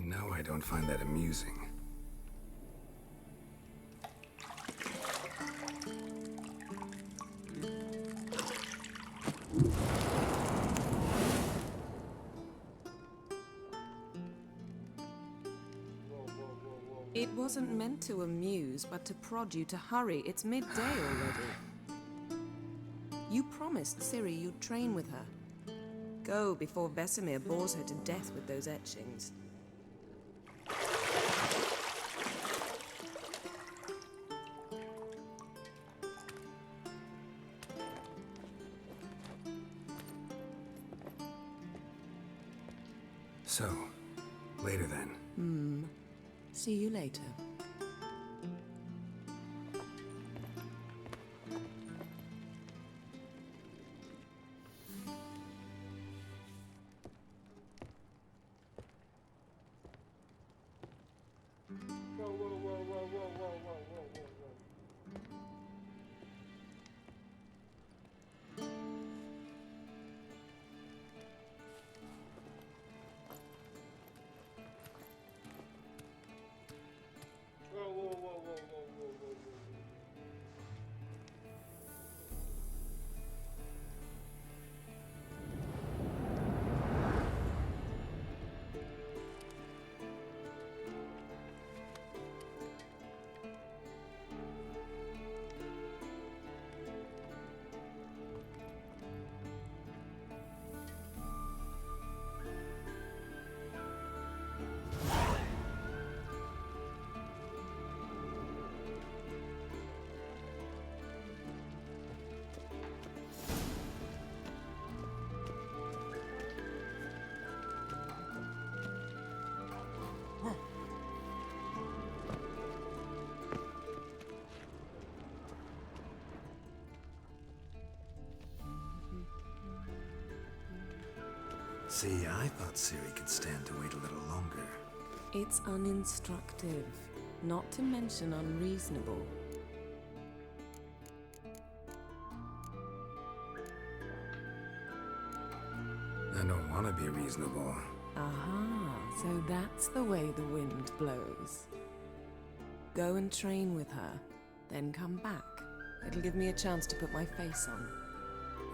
know I don't find that amusing. It wasn't meant to amuse, but to prod you to hurry. It's midday already. You promised Ciri you'd train with her. Go before Vesemir bores her to death with those etchings. So, later then. See you later. See, I thought Ciri could stand to wait a little longer. It's uninstructive, not to mention unreasonable. I don't want to be reasonable. Aha, so that's the way the wind blows. Go and train with her, then come back. It'll give me a chance to put my face on.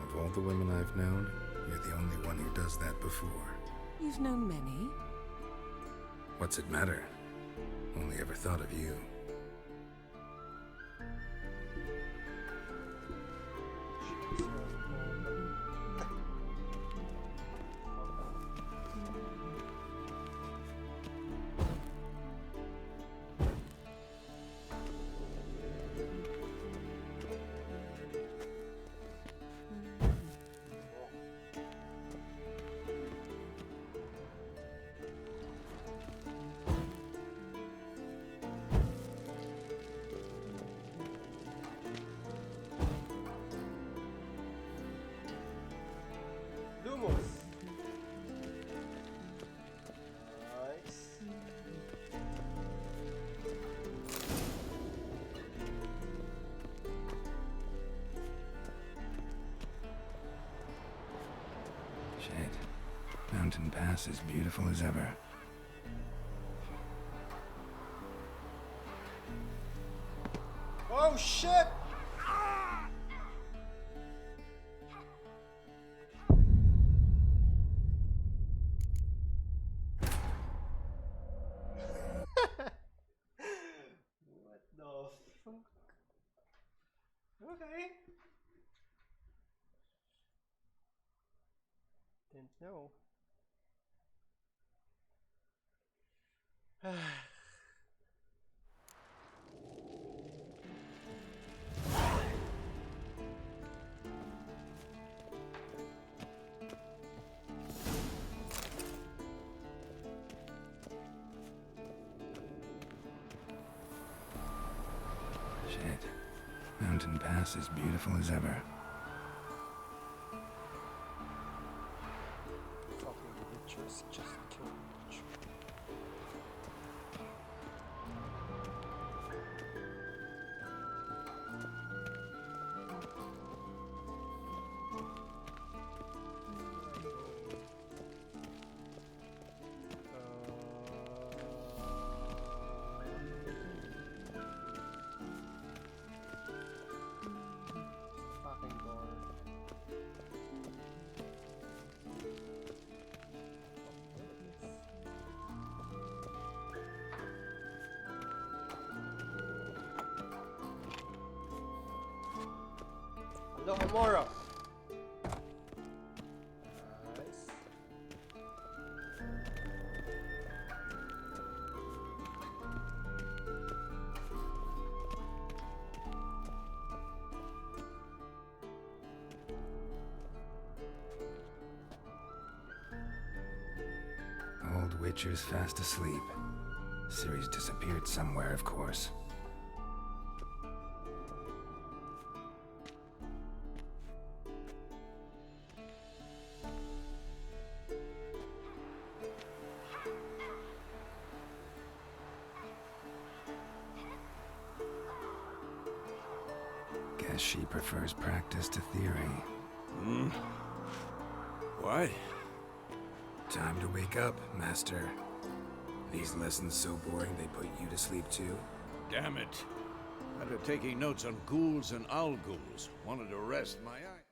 Of all the women I've known, you're the only one who does that before. You've known many. What's it matter? Only ever thought of you. Shit. Mountain Pass is beautiful as ever. Oh shit! What the fuck? Okay. Didn't know. Shit. Mountain Pass is beautiful as ever. Fucking witches just killed witch. the Homora. Nice. Old Witcher's fast asleep. Ciri's disappeared somewhere, of course. Guess she prefers practice to theory. Why? Time to wake up, Master. These lessons so boring they put you to sleep too? Damn it. After taking notes on ghouls and owl ghouls, wanted to rest my eye.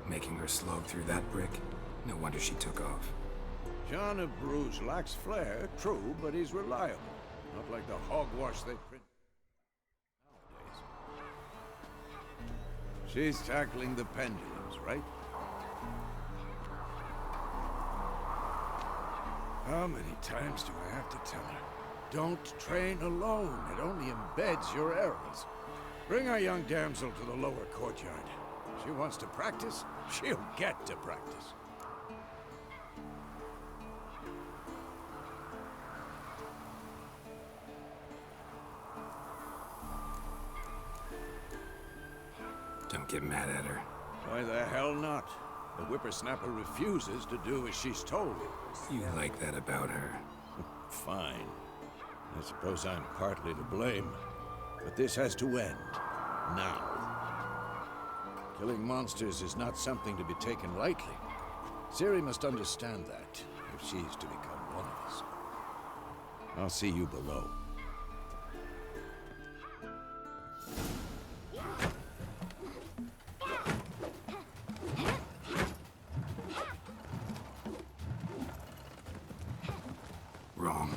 Making her slog through that brick? No wonder she took off. John of Bruges lacks flair, true, but he's reliable. Not like the hogwash they print nowadays. She's tackling the pendulums, right? How many times do I have to tell her? Don't train alone. It only embeds your errors. Bring our young damsel to the lower courtyard. If she wants to practice, she'll get to practice. Don't get mad at her. Why the hell not? The whippersnapper refuses to do as she's told. You like that about her. Fine. I suppose I'm partly to blame. But this has to end. Now. Killing monsters is not something to be taken lightly. Ciri must understand that, if she's to become one of us. I'll see you below. Wrong.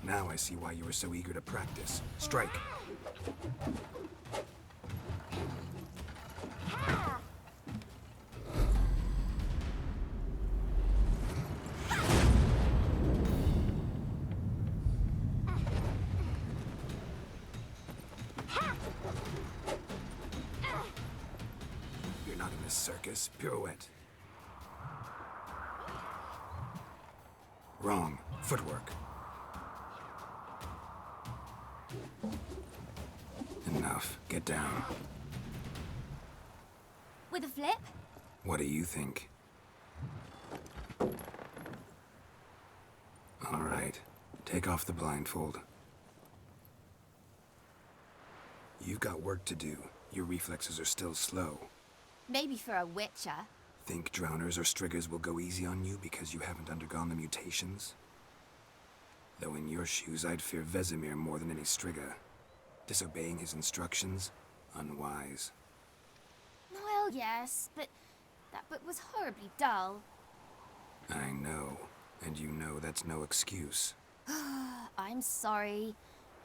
Now I see why you were so eager to practice. Strike. You're not in a circus. Pirouette. Wrong. Footwork. Enough. Get down. With a flip? What do you think? All right. Take off the blindfold. You've got work to do. Your reflexes are still slow. Maybe for a witcher. Think drowners or striggers will go easy on you because you haven't undergone the mutations? Though in your shoes, I'd fear Vesemir more than any strigger. Disobeying his instructions? Unwise. Well, yes, but that book was horribly dull. I know. And you know that's no excuse. I'm sorry.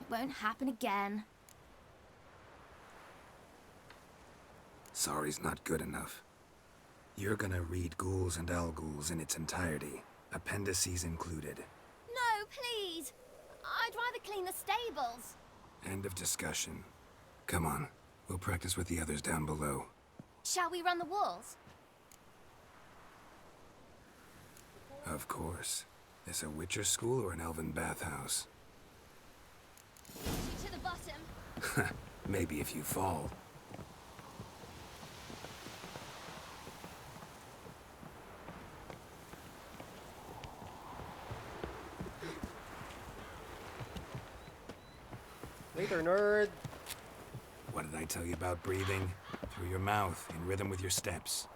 It won't happen again. Sorry's not good enough. You're gonna read Ghouls and Owl Ghouls in its entirety, appendices included. No, please! I'd rather clean the stables. End of discussion. Come on, we'll practice with the others down below. Shall we run the walls? Of course. This a Witcher school or an elven bathhouse? To the bottom. Maybe if you fall. Later, nerd. What did I tell you about breathing? Through your mouth, in rhythm with your steps.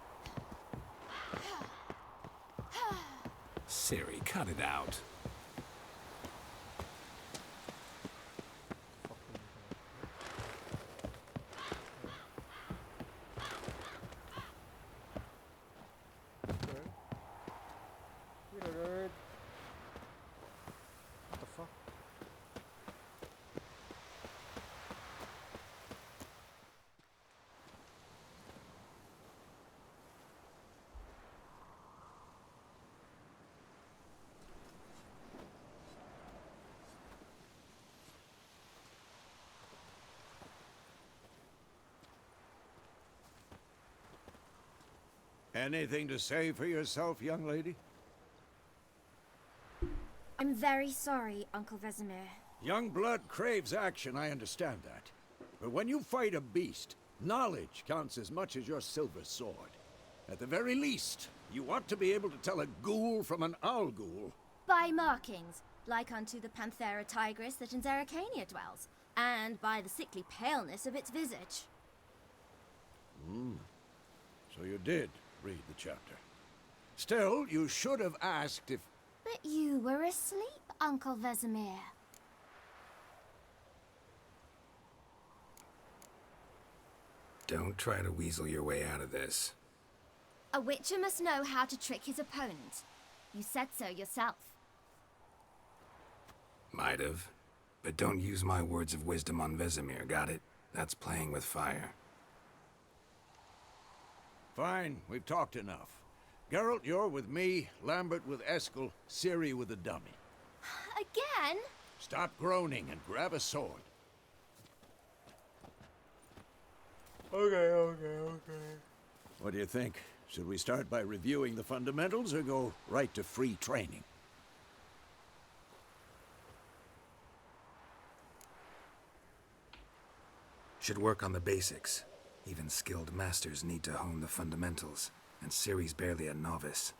Ciri, cut it out. Later, nerd. What the fuck? Anything to say for yourself, young lady? I'm very sorry, Uncle Vesemir. Young blood craves action, I understand that. But when you fight a beast, knowledge counts as much as your silver sword. At the very least, you ought to be able to tell a ghoul from an owl ghoul. By markings, like unto the Panthera tigris that in Zeracania dwells, and by the sickly paleness of its visage. So you did read the chapter. Still, you should have asked if... But you were asleep, Uncle Vesemir. Don't try to weasel your way out of this. A witcher must know how to trick his opponent. You said so yourself. Might have. But don't use my words of wisdom on Vesemir, got it? That's playing with fire. Fine, we've talked enough. Geralt, you're with me, Lambert with Eskel, Ciri with the dummy. Again? Stop groaning and grab a sword. Okay. What do you think? Should we start by reviewing the fundamentals or go right to free training? Should work on the basics. Even skilled masters need to hone the fundamentals, and Ciri's barely a novice.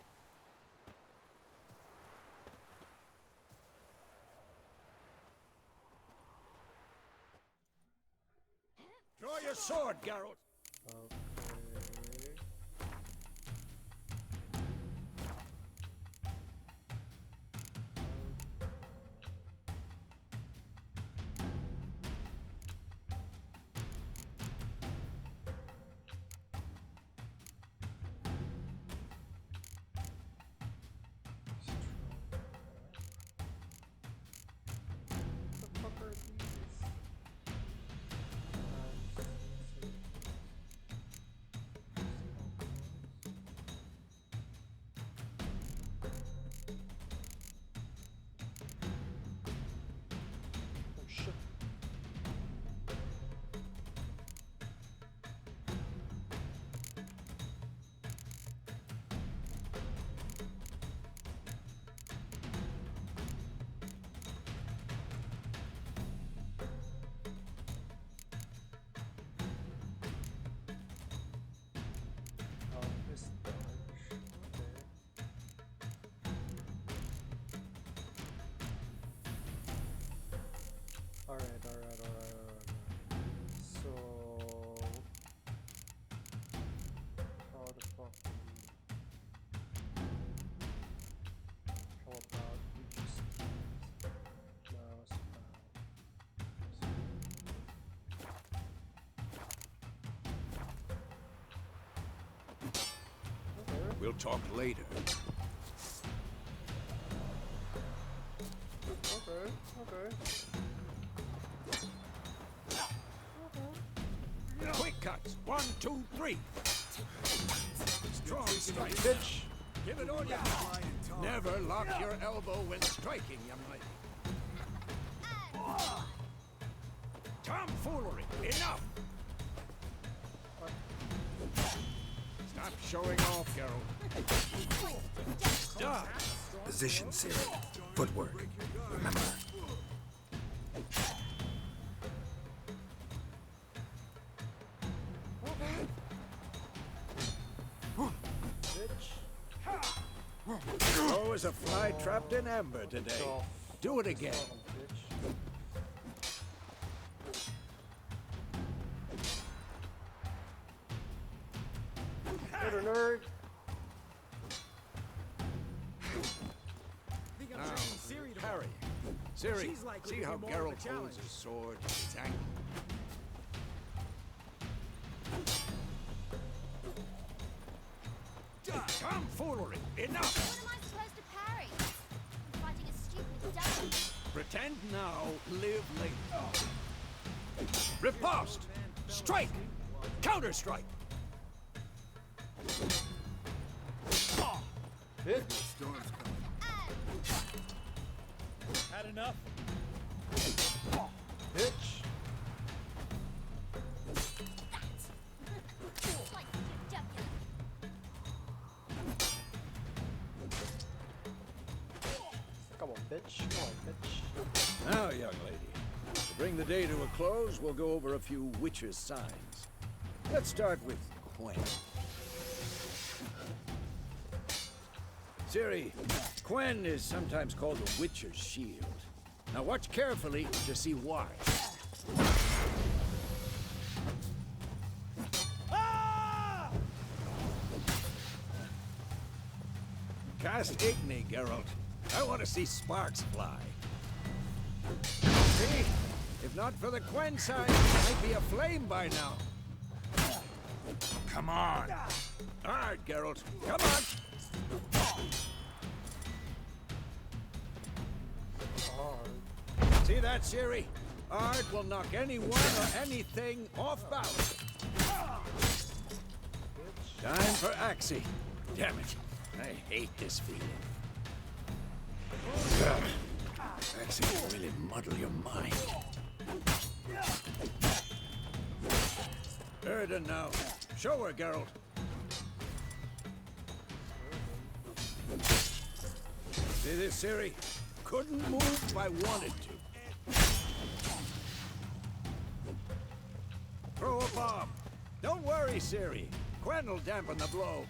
Draw your sword, Geralt! Okay. What the fuck are these? Oh shit. This dodge. Okay. Alright. So how the fuck do we how about we just mouse okay. We'll talk later. Okay. Quick cuts! 1, 2, 3! Strong strike! Bitch! Give it all you got! Never lock your elbow when striking, young lady. Tomfoolery! Enough! Stop showing off, Geralt. Stop! Position, Ciri. Footwork. Remember. Oh, is a fly trapped in amber today. Do it again. Later, nerd. Now, Harry. Ciri, see how Geralt holds his sword, its angle. Tomfoolery! Enough! What am I supposed to parry? I'm fighting a stupid dummy. Pretend now, live later. Riposte! Strike! Counter-strike! Bitch. Had enough? Bitch. Like the jugular. bitch. Come on, bitch. Now, young lady, to bring the day to a close, we'll go over a few witches' signs. Let's start with Quen. Ciri, Quen is sometimes called the Witcher's Shield. Now watch carefully to see why. Ah! Cast Igni, Geralt. I want to see sparks fly. See? If not for the Quen sign, it might be aflame by now. Come on. Hard, Geralt. Come on. Hard. See that, Ciri? Ard will knock anyone or anything off balance. Time for Axie. Damn it. I hate this feeling. Axie will really muddle your mind. Erden now. Show her, Geralt. See this, Ciri? Couldn't move if I wanted to. Throw a bomb. Don't worry, Ciri. Quen will dampen the blow.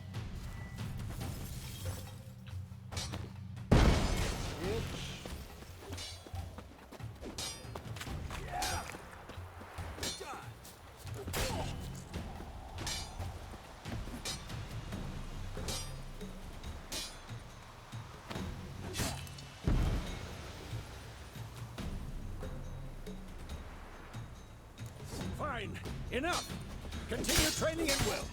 Fine. Enough. Continue training at will.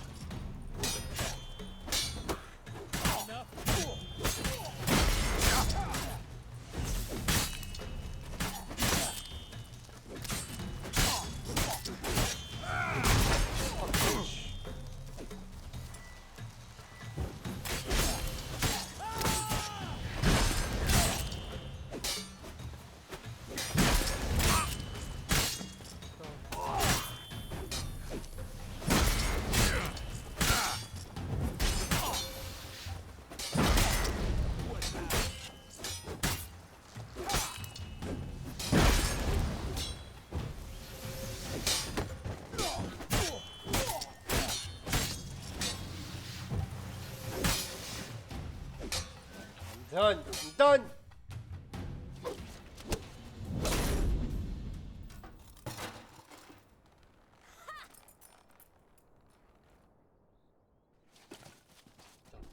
Done. I'm done.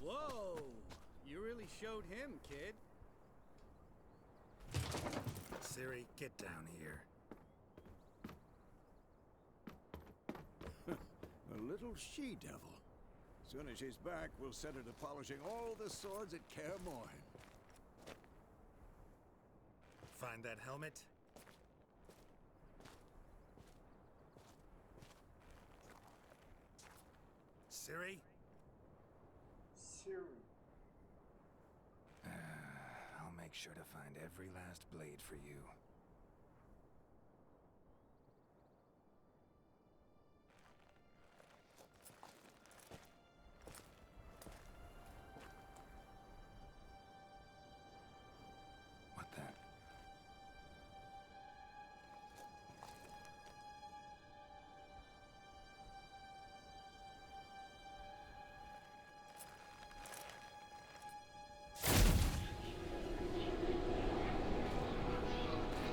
Whoa! You really showed him, kid. Ciri, get down here. A little she-devil. Soon as she's back, we'll set her to polishing all the swords at Kaer Morhen. Find that helmet? Ciri? Siri. I'll make sure to find every last blade for you. What the?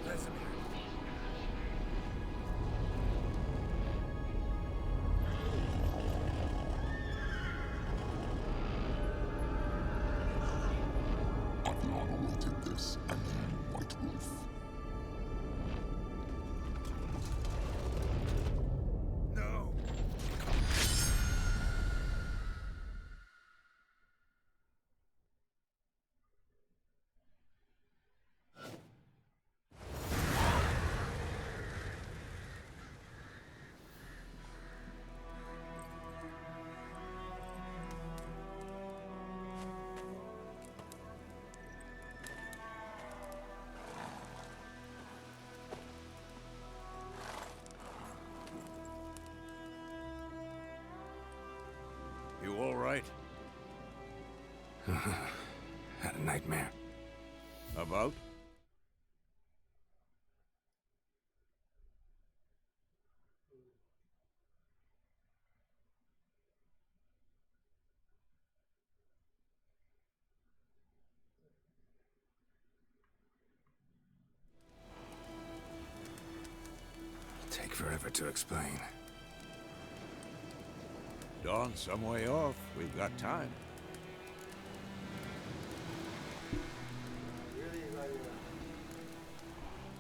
Vesemir. Adnan awaited this, and then White Wolf. No! You all right? Had a nightmare. About? forever to explain. Dawn's some way off. We've got time. Really like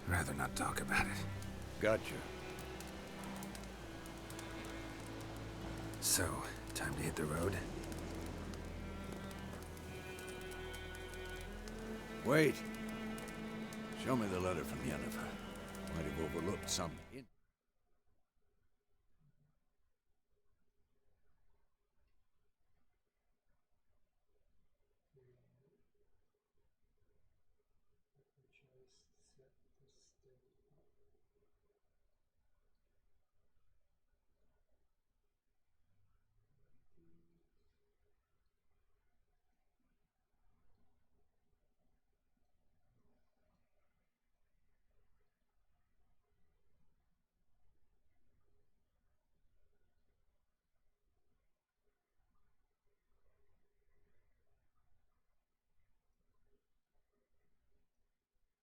Rather not talk about it. Gotcha. So, time to hit the road? Wait. Show me the letter from Yennefer. Might have overlooked some hint. just set the step up.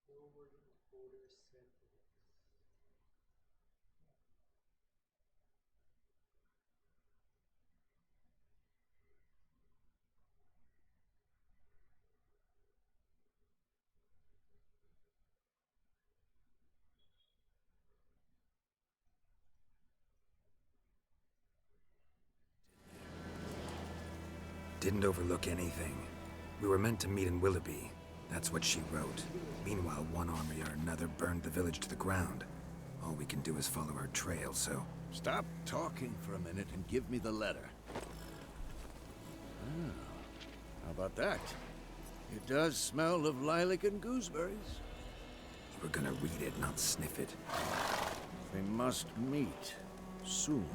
Forward order settings. Didn't overlook anything. We were meant to meet in Willoughby. That's what she wrote. Meanwhile, one army or another burned the village to the ground. All we can do is follow her trail, so... Stop talking for a minute and give me the letter. Ah, how about that? It does smell of lilac and gooseberries. You were gonna read it, not sniff it. We must meet soon.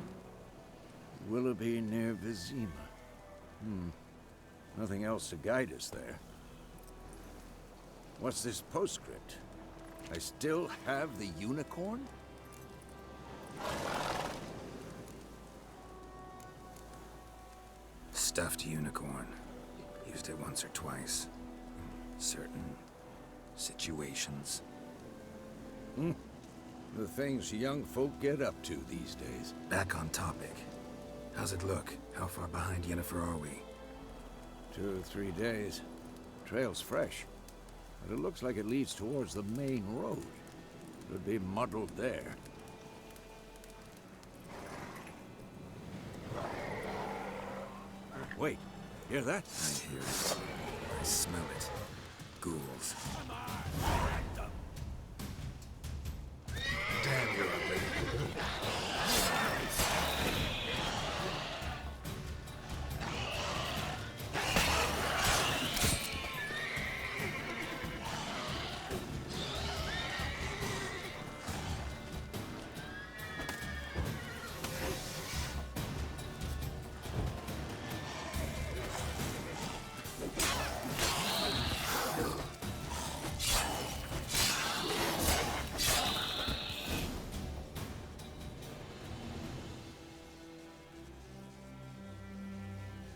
Willoughby near Vizima. Nothing else to guide us there. What's this postscript? I still have the unicorn? Stuffed unicorn. Used it once or twice. In certain situations. The things young folk get up to these days. Back on topic. How's it look? How far behind Yennefer are we? 2 or 3 days. Trail's fresh. But it looks like it leads towards the main road. Could be muddled there. Wait, hear that? I hear it. I smell it. Ghouls. Damn, you're ugly.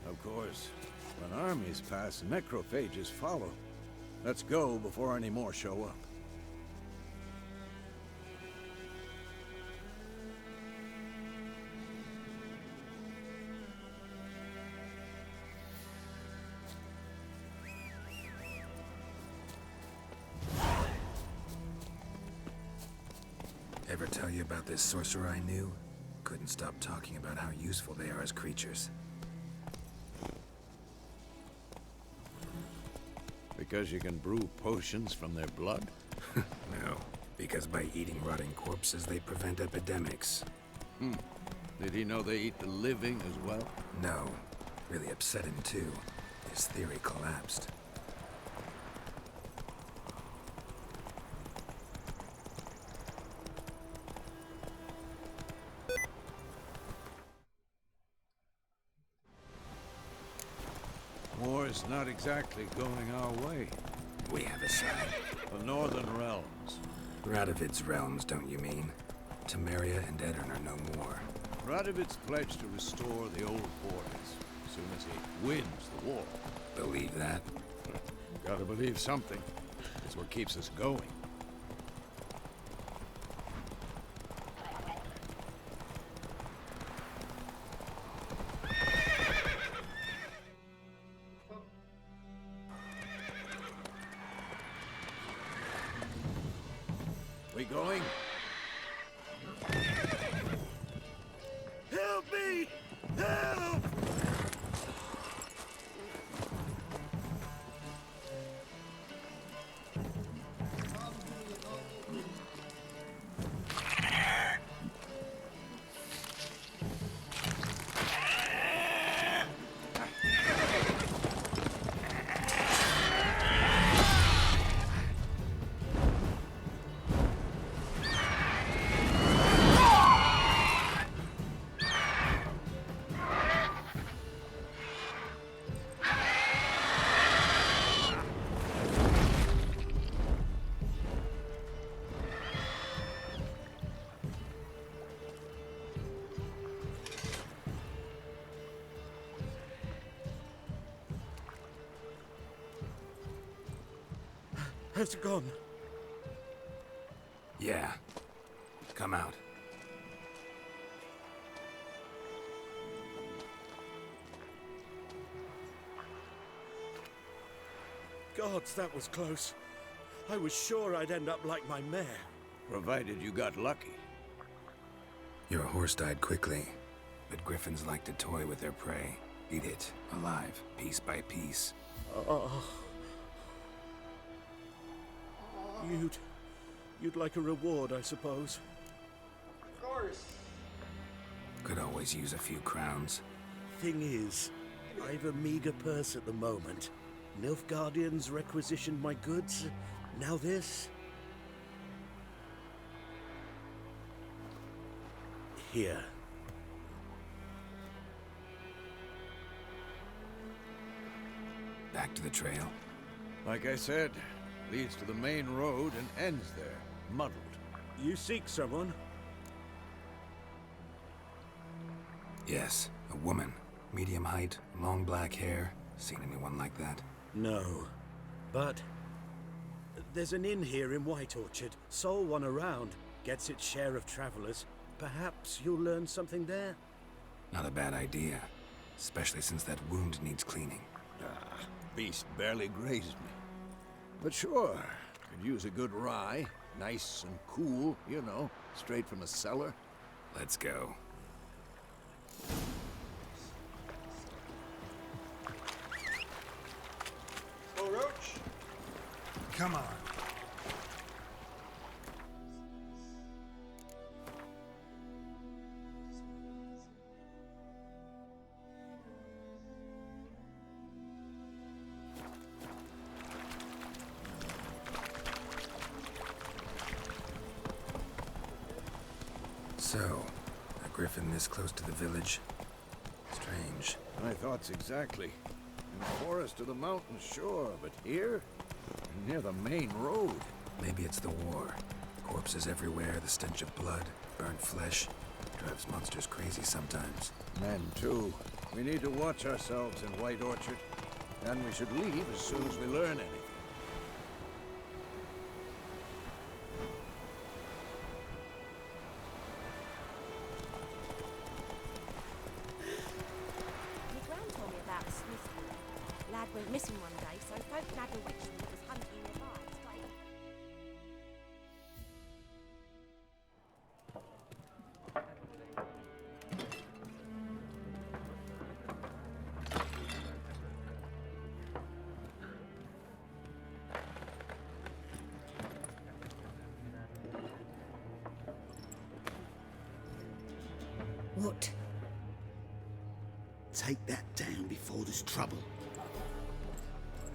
Of course, when armies pass, necrophages follow. Let's go before any more show up. Ever tell you about this sorcerer I knew? Couldn't stop talking about how useful they are as creatures. Because you can brew potions from their blood? No, because by eating rotting corpses, they prevent epidemics. Did he know they eat the living as well? No. Really upset him, too. His theory collapsed. War's not exactly going our way. We have a side. The Northern Realms. Radovid's realms, don't you mean? Temeria and Edirn are no more. Radovid's pledged to restore the old borders as soon as he wins the war. Believe that? Gotta believe something. It's what keeps us going. Has it gone? Yeah. Come out. Gods, that was close. I was sure I'd end up like my mare. Provided you got lucky. Your horse died quickly, but griffins like to toy with their prey. Eat it, alive, piece by piece. Oh. You'd like a reward, I suppose. Of course. Could always use a few crowns. Thing is, I've a meager purse at the moment. Nilfgaardians requisitioned my goods. Now this. Here. Back to the trail. Like I said, leads to the main road and ends there, muddled. You seek someone? Yes, a woman. Medium height, long black hair. Seen anyone like that? No. But there's an inn here in White Orchard. Sole one around. Gets its share of travelers. Perhaps you'll learn something there? Not a bad idea. Especially since that wound needs cleaning. Beast barely grazed me. But sure, could use a good rye. Nice and cool, you know, straight from a cellar. Let's go. Oh, Roach. Come on. So, a griffin this close to the village? Strange. My thoughts exactly. In the forest or the mountains, sure, but here? Near the main road. Maybe it's the war. Corpses everywhere, the stench of blood, burnt flesh. Drives monsters crazy sometimes. Men, too. We need to watch ourselves in White Orchard. And we should leave as soon as we learn anything. My gran told me about a Smith boy. Lad went missing one day, so folk had a witchman that was hunting nearby. Explained. What? Take that down before there's trouble.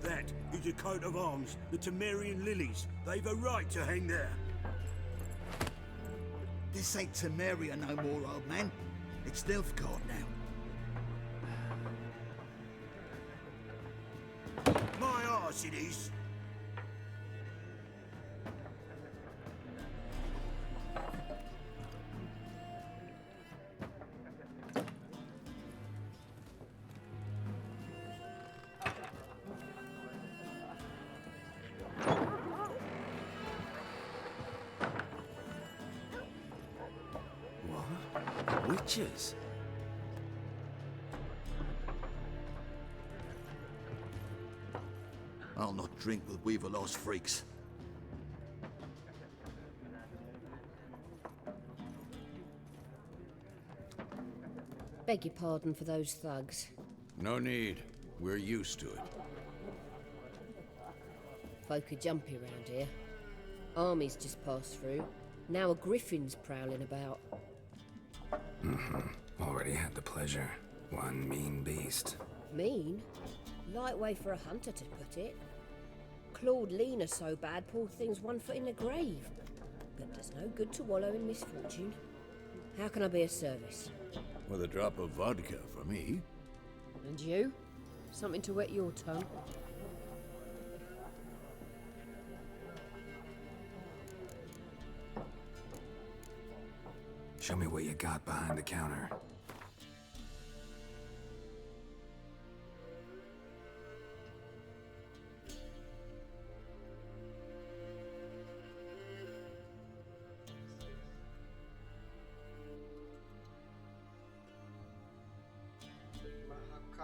That is a coat of arms, the Temerian lilies. They've a right to hang there. This ain't Temeria no more, old man. It's Nilfgaard now. My arse it is. What? Witches? I'll not drink with Weaver-lost freaks. Beg your pardon for those thugs. No need. We're used to it. Folk are jumpy around here. Armies just passed through. Now a griffin's prowling about. Already had the pleasure. One mean beast. Mean? Light way for a hunter to put it. Clawed Lena so bad, poor thing's 1 foot in the grave. But there's no good to wallow in misfortune. How can I be of service? With a drop of vodka for me. And you? Something to wet your tongue? Show me what you got behind the counter.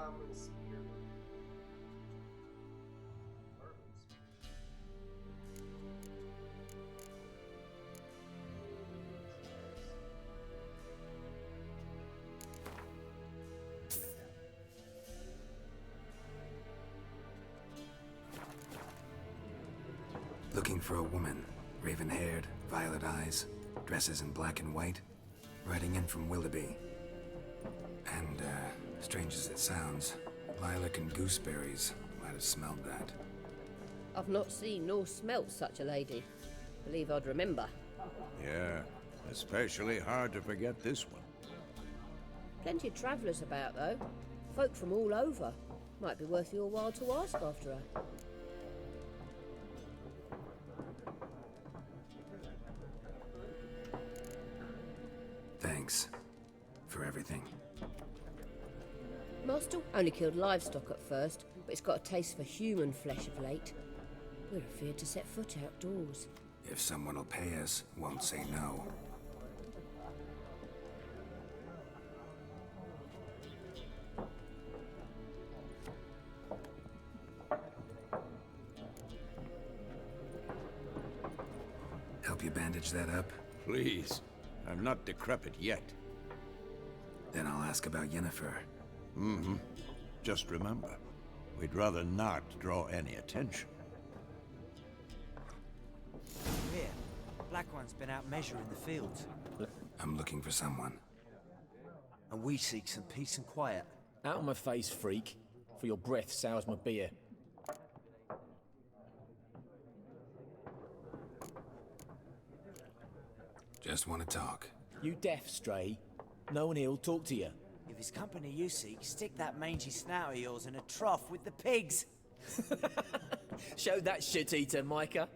common spirit. Urban spirit. Looking for a woman. Raven-haired, violet eyes, dresses in black and white. Riding in from Willoughby. And, strange as it sounds, lilac and gooseberries might have smelled that. I've not seen nor smelt such a lady. Believe I'd remember. Yeah, especially hard to forget this one. Plenty of travellers about, though. Folk from all over. Might be worth your while to ask after her. Thanks. For everything. Master only killed livestock at first, but it's got a taste for human flesh of late. We're afeard to set foot outdoors. If someone will pay us, won't say no. Help you bandage that up? Please. I'm not decrepit yet. Then I'll ask about Yennefer. Mm-hmm. Just remember, we'd rather not draw any attention. Here, Black One's been out measuring the fields. I'm looking for someone. And we seek some peace and quiet. Out of my face, freak. For your breath sours my beer. Just want to talk. You deaf, Stray? No one here'll talk to you. If it's company you seek, stick that mangy snout of yours in a trough with the pigs. Show that shit-eater, Micah.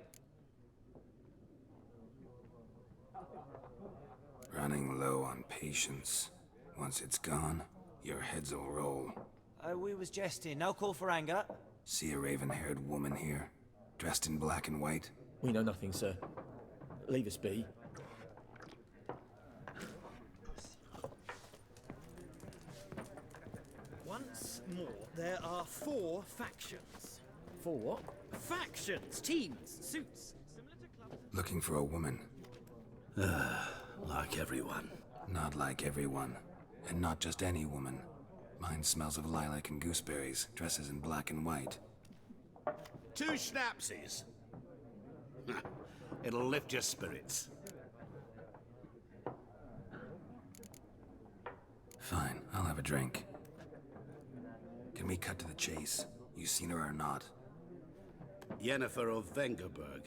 Running low on patience. Once it's gone, your heads'll roll. We was jesting. No call for anger. See a raven-haired woman here? Dressed in black and white? We know nothing, sir. Leave us be. Once more, there are 4 factions. 4 what? Factions, teams, suits. Looking for a woman. Like everyone. Not like everyone. And not just any woman. Mine smells of lilac and gooseberries, dresses in black and white. 2 schnapsies. It'll lift your spirits. Fine, I'll have a drink. Can we cut to the chase? You seen her or not? Yennefer of Vengerberg.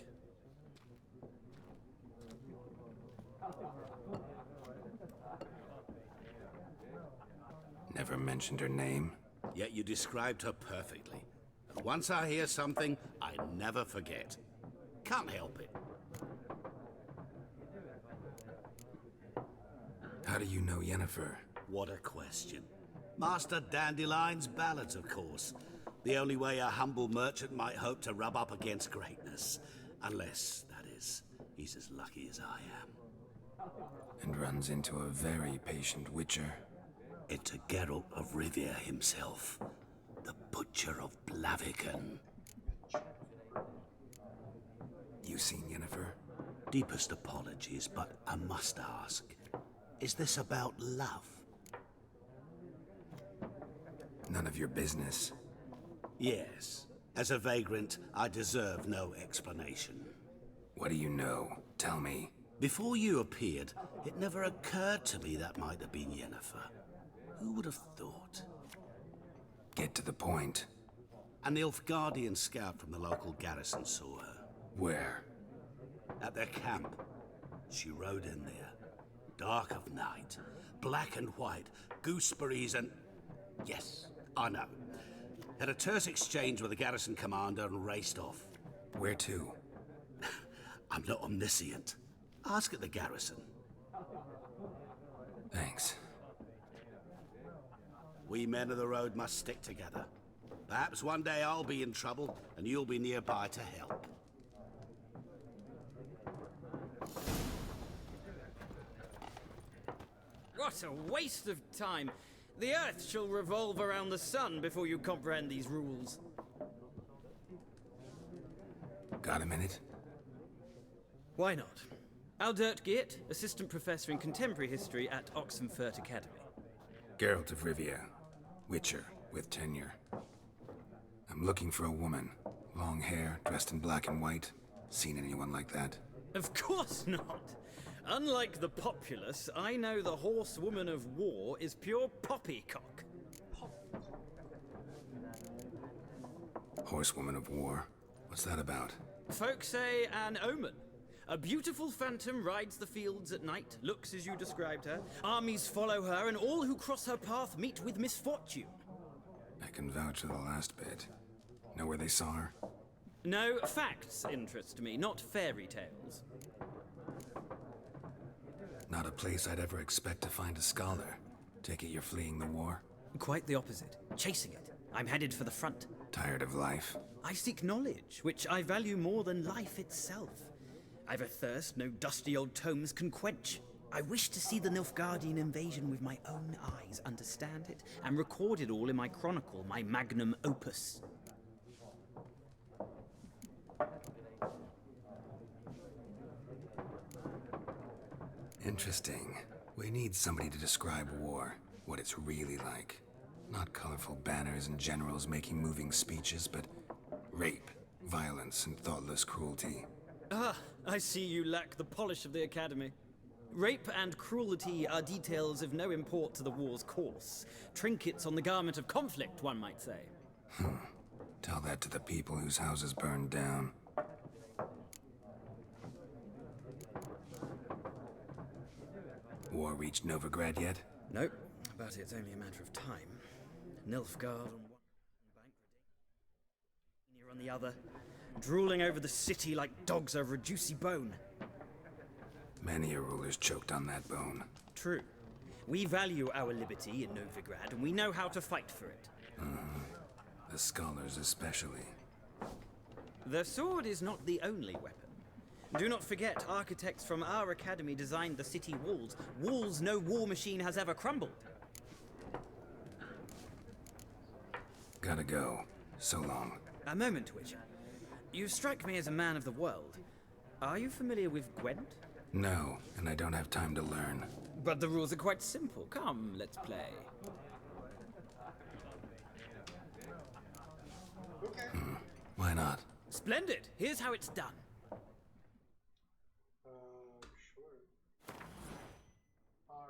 Never mentioned her name? Yet you described her perfectly. And once I hear something, I never forget. Can't help it. How do you know Yennefer? What a question. Master Dandelion's ballads, of course. The only way a humble merchant might hope to rub up against greatness. Unless, that is, he's as lucky as I am. And runs into a very patient witcher. It's a Geralt of Rivia himself. The Butcher of Blaviken. You seen Yennefer? Deepest apologies, but I must ask. Is this about love? None of your business. Yes. As a vagrant, I deserve no explanation. What do you know? Tell me. Before you appeared, it never occurred to me that might have been Yennefer. Who would have thought? Get to the point. An Nilfgaardian scout from the local garrison saw her. Where? At their camp. She rode in there. Dark of night. Black and white. Gooseberries and... Yes, I know. Had a terse exchange with the garrison commander and raced off. Where to? I'm not omniscient. Ask at the garrison. Thanks. We men of the road must stick together. Perhaps one day I'll be in trouble, and you'll be nearby to help. What a waste of time. The Earth shall revolve around the sun before you comprehend these rules. Got a minute? Why not? Aldert Geert, Assistant Professor in Contemporary History at Oxenfurt Academy. Geralt of Rivia, Witcher, with tenure. I'm looking for a woman. Long hair, dressed in black and white. Seen anyone like that? Of course not! Unlike the populace, I know the horsewoman of war is pure poppycock. Horsewoman of war? What's that about? Folk say an omen. A beautiful phantom rides the fields at night, looks as you described her. Armies follow her, and all who cross her path meet with misfortune. I can vouch for the last bit. Know where they saw her? No, facts interest me, not fairy tales. Not a place I'd ever expect to find a scholar. Take it you're fleeing the war? Quite the opposite. Chasing it. I'm headed for the front. Tired of life? I seek knowledge, which I value more than life itself. I've a thirst no dusty old tomes can quench. I wish to see the Nilfgaardian invasion with my own eyes, understand it, and record it all in my chronicle, my magnum opus. Interesting. We need somebody to describe war, what it's really like. Not colorful banners and generals making moving speeches, but rape, violence, and thoughtless cruelty. Ah, I see you lack the polish of the Academy. Rape and cruelty are details of no import to the war's course. Trinkets on the garment of conflict, one might say. Tell that to the people whose houses burned down. War reached Novigrad yet? Nope, but it's only a matter of time. Nilfgaard on one bank, Redania on the other, drooling over the city like dogs over a juicy bone. Many a ruler's choked on that bone. True. We value our liberty in Novigrad, and we know how to fight for it. The scholars especially. The sword is not the only weapon. Do not forget, architects from our academy designed the city walls. Walls no war machine has ever crumbled. Gotta go. So long. A moment, Witcher. You strike me as a man of the world. Are you familiar with Gwent? No, and I don't have time to learn. But the rules are quite simple. Come, let's play. Why not? Splendid! Here's how it's done. Sure. Alright.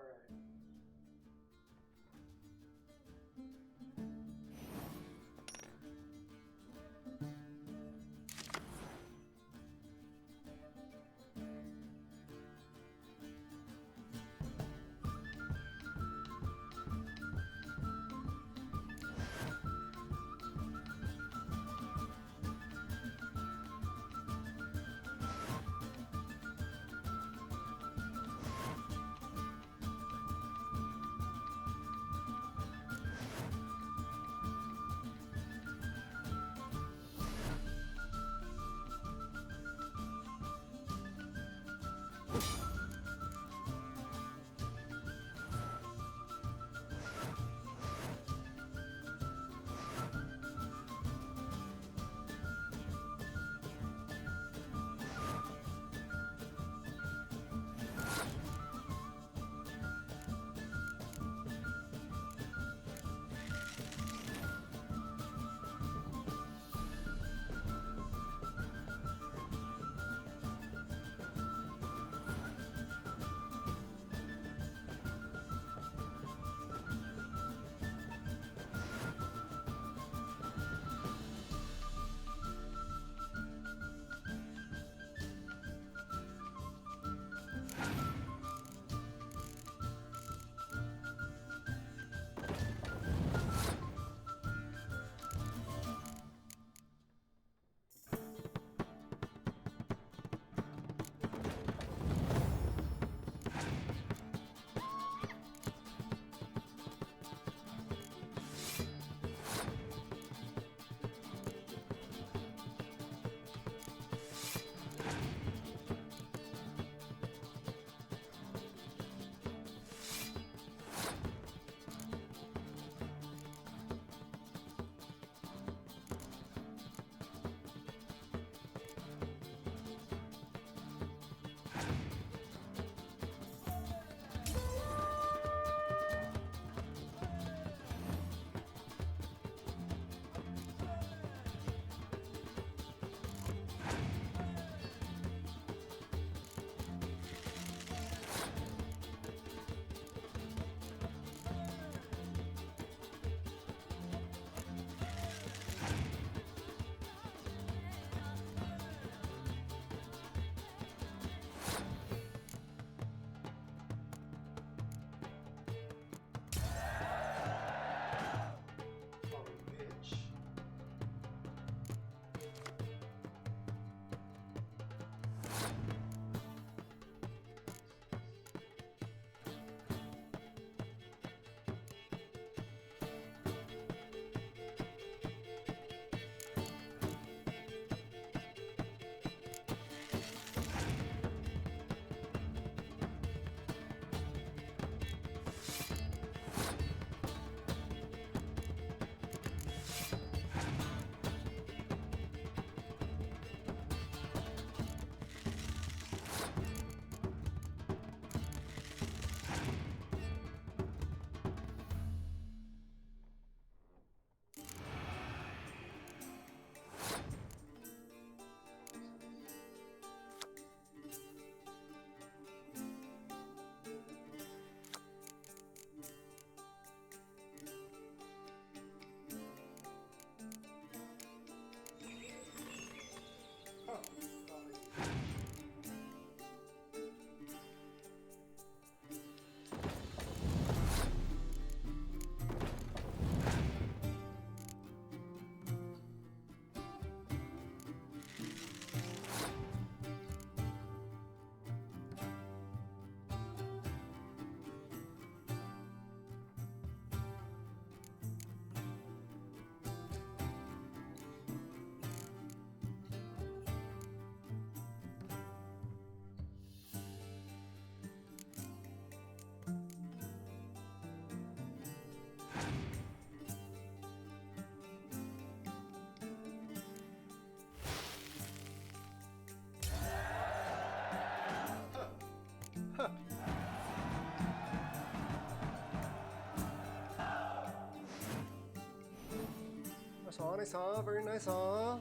Nice, huh? Very nice, huh?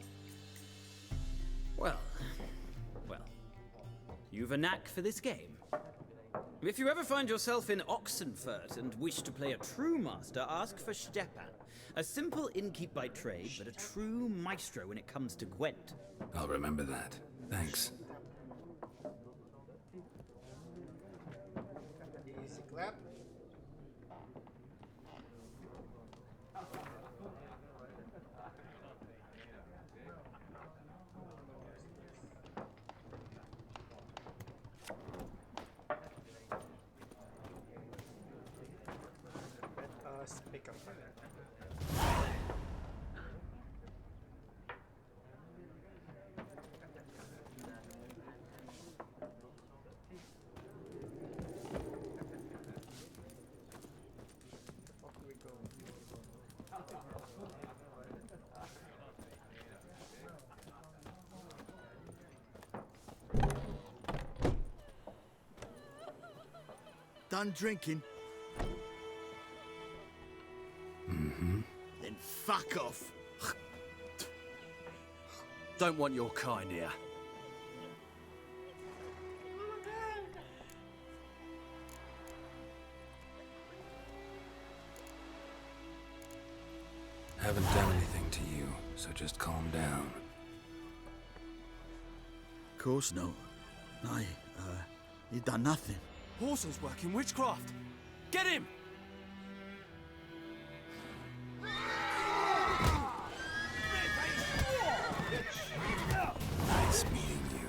Well, you've a knack for this game. If you ever find yourself in Oxenfurt and wish to play a true master, ask for Stepan. A simple innkeep by trade, but a true maestro when it comes to Gwent. I'll remember that. Thanks. Easy clap. Let us pick up. Done drinking? Mm-hmm. Then fuck off. Don't want your kind here. Haven't done anything to you, so just calm down. Of course not. You done nothing. Horsel's working witchcraft. Get him! Nice meeting you.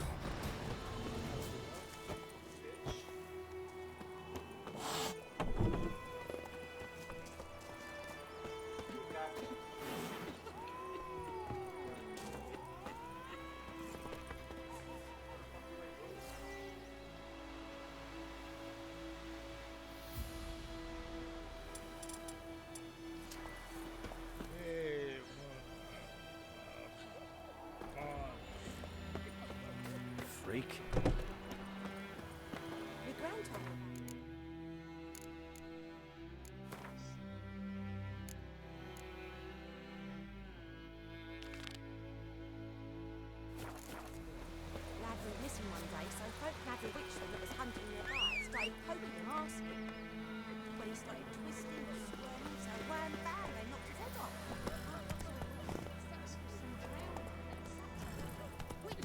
Freak. Your groundhog. Lad went missing one day, so folk nabbed a witchman that was hunting nearby, started poking and asking. When he started twisting and squirming, so wham bam, they knocked his head off.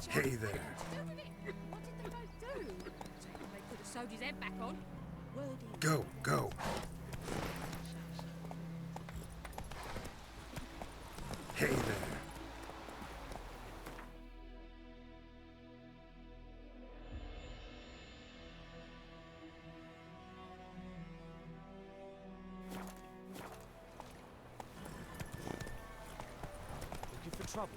Hey there. What did they both do? They could have sewed his head back on. Wordy. Go, go. Hey there. Looking for trouble?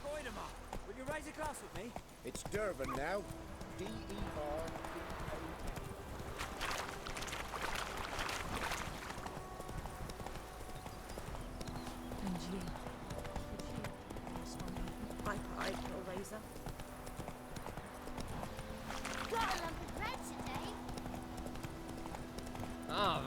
Goidema, will you raise a glass with me? It's Durban now. D-E-R. And you. Hi, Hellraiser. Got a lump of bread today. Ah.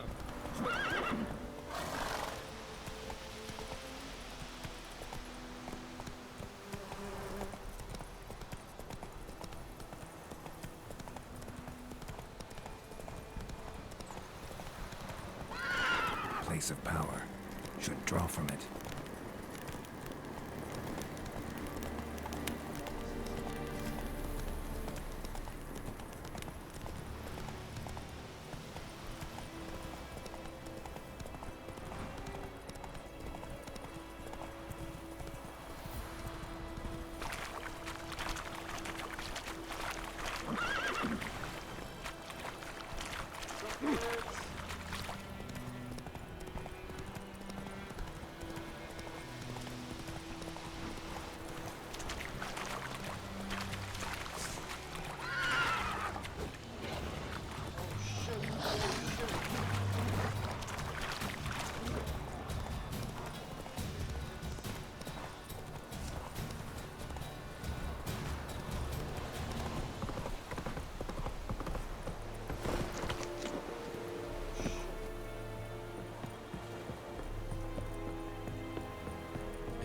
Place of power. Should draw from it.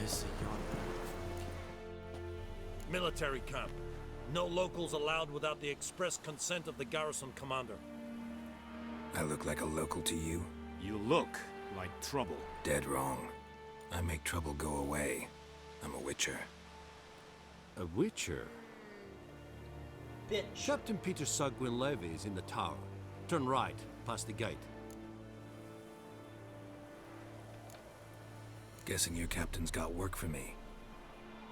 Yes, Military camp. No locals allowed without the express consent of the garrison commander. I look like a local to you? You look like trouble. Dead wrong. I make trouble go away. I'm a witcher. A witcher? Bitch. Captain Peter Sagwin Levy is in the tower. Turn right, past the gate. Guessing your captain's got work for me.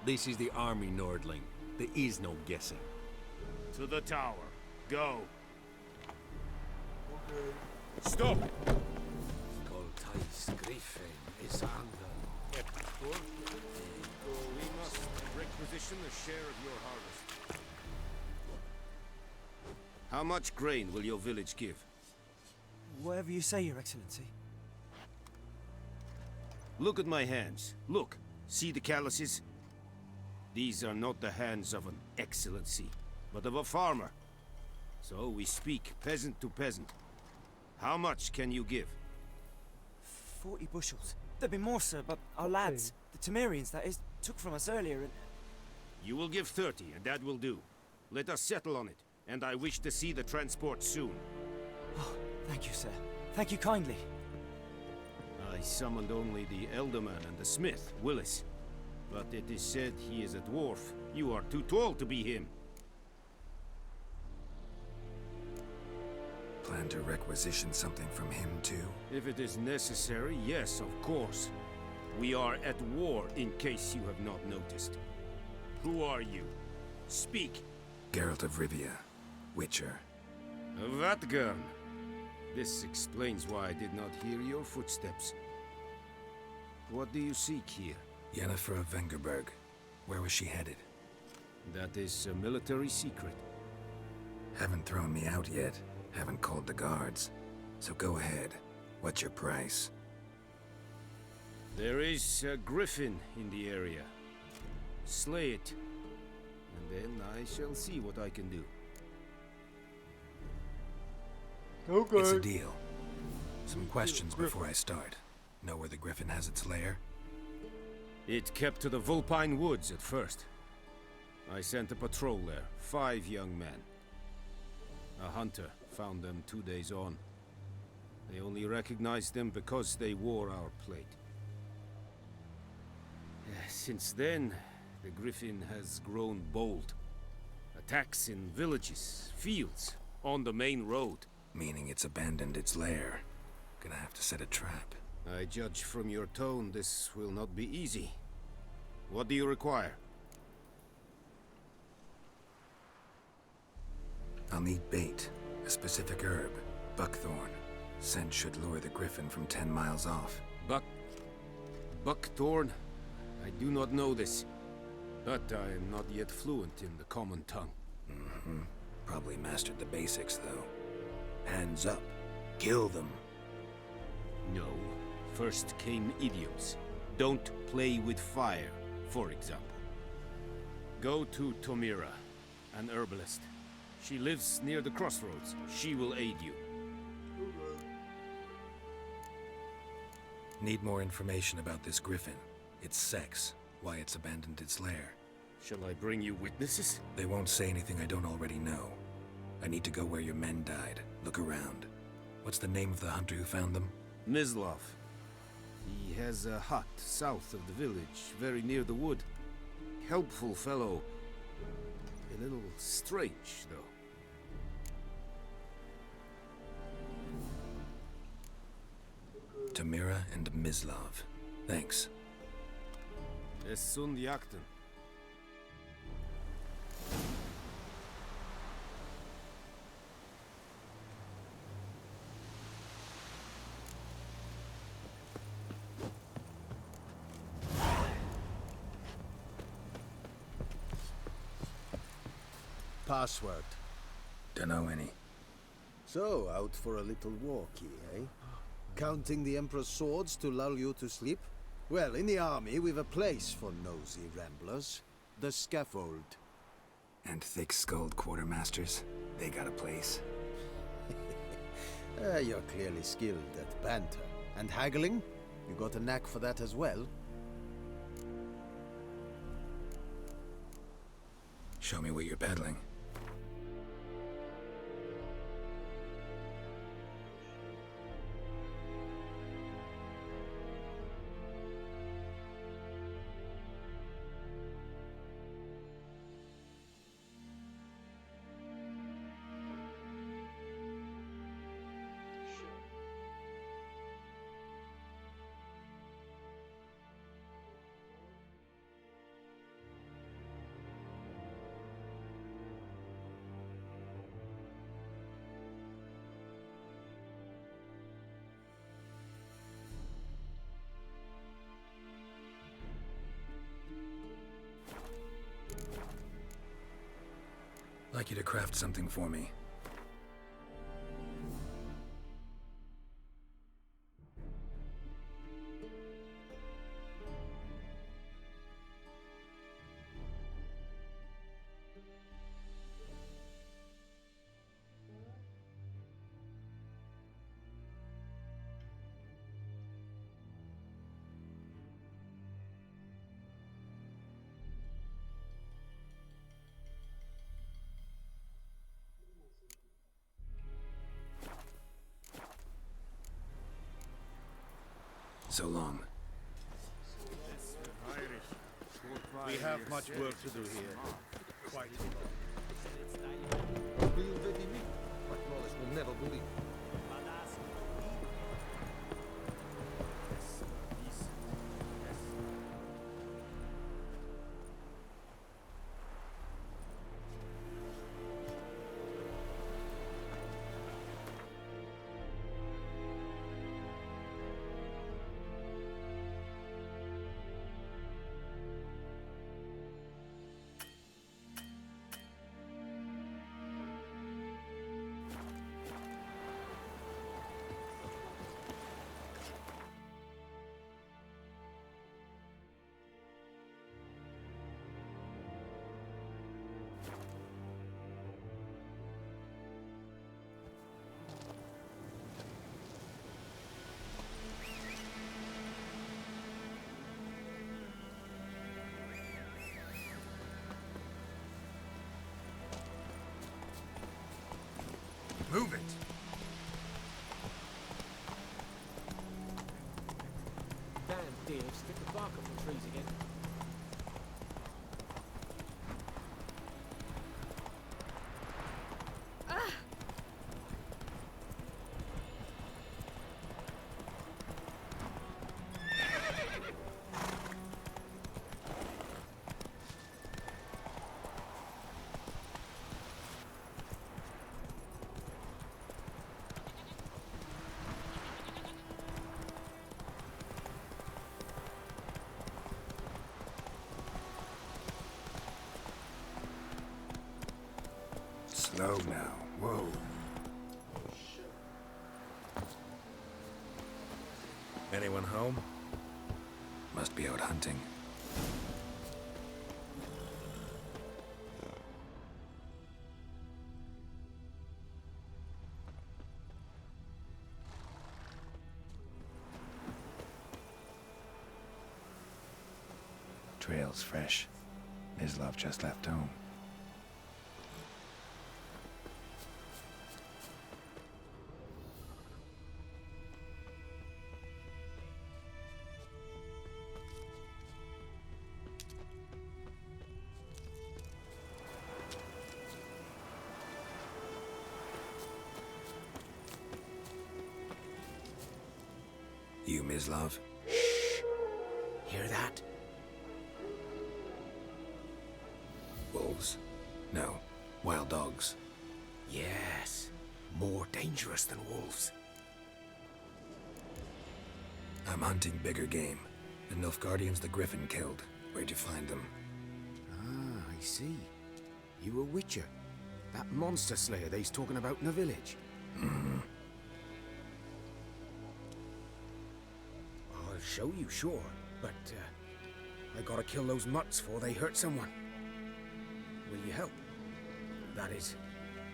This is the army, Nordling. There is no guessing. To the tower. Go. Stop! Voltais Griffin is under. We must requisition a share of your harvest. How much grain will your village give? Whatever you say, Your Excellency. Look at my hands. Look. See the calluses? These are not the hands of an excellency, but of a farmer. So we speak peasant to peasant. How much can you give? 40 bushels. There'd be more, sir, but our lads, the Temerians, that is, took from us earlier and... You will give 30, and that will do. Let us settle on it, and I wish to see the transport soon. Oh, thank you, sir. Thank you kindly. I summoned only the Elderman and the smith, Willis. But it is said he is a dwarf. You are too tall to be him. Plan to requisition something from him, too? If it is necessary, yes, of course. We are at war, in case you have not noticed. Who are you? Speak. Geralt of Rivia, Witcher. Vatgern. This explains why I did not hear your footsteps. What do you seek here? Yennefer of Vengerberg. Where was she headed? That is a military secret. Haven't thrown me out yet. Haven't called the guards. So go ahead. What's your price? There is a griffin in the area. Slay it. And then I shall see what I can do. Okay. It's a deal. Some questions before I start. Know where the griffin has its lair? It kept to the Vulpine Woods at first. I sent a patrol there, 5 young men. A hunter found them 2 days on. They only recognized them because they wore our plate. Since then, the griffin has grown bold. Attacks in villages, fields, on the main road. Meaning it's abandoned its lair. Gonna have to set a trap. I judge from your tone this will not be easy. What do you require? I'll need bait. A specific herb. Buckthorn. Scent should lure the griffin from 10 miles off. Buckthorn? I do not know this. But I am not yet fluent in the common tongue. Mm-hmm. Probably mastered the basics, though. Hands up. Kill them. No. First came idioms. Don't play with fire, for example. Go to Tomira, an herbalist. She lives near the crossroads. She will aid you. Need more information about this griffin. Its sex, why it's abandoned its lair. Shall I bring you witnesses? They won't say anything I don't already know. I need to go where your men died. Look around. What's the name of the hunter who found them? Mislav. He has a hut south of the village, very near the wood. Helpful fellow. A little strange, though. Tamira and Mislav. Thanks. Es sunt jakten. Password. Dunno any. So, out for a little walkie, eh? Counting the Emperor's swords to lull you to sleep? Well, in the army, we've a place for nosy ramblers. The scaffold. And thick-skulled quartermasters? They got a place? You're clearly skilled at banter. And haggling? You got a knack for that as well? Show me what you're peddling. I'd like you to craft something for me. So long. We have much work to do here. Quite a lot. Will never believe. Move it! Damn, Dave, stick the bark up the trees again. Slow now. Whoa. Anyone home? Must be out hunting. Trail's fresh. Mislav just left home. You, Mislav? Hear that? Wolves? No. Wild dogs. Yes. More dangerous than wolves. I'm hunting bigger game. The Nilfgaardians the Griffin killed. Where'd you find them? Ah, I see. You a witcher. That monster slayer they's talking about in the village. Hmm. I'll show you, sure. But, I gotta kill those mutts before they hurt someone. Will you help? That is,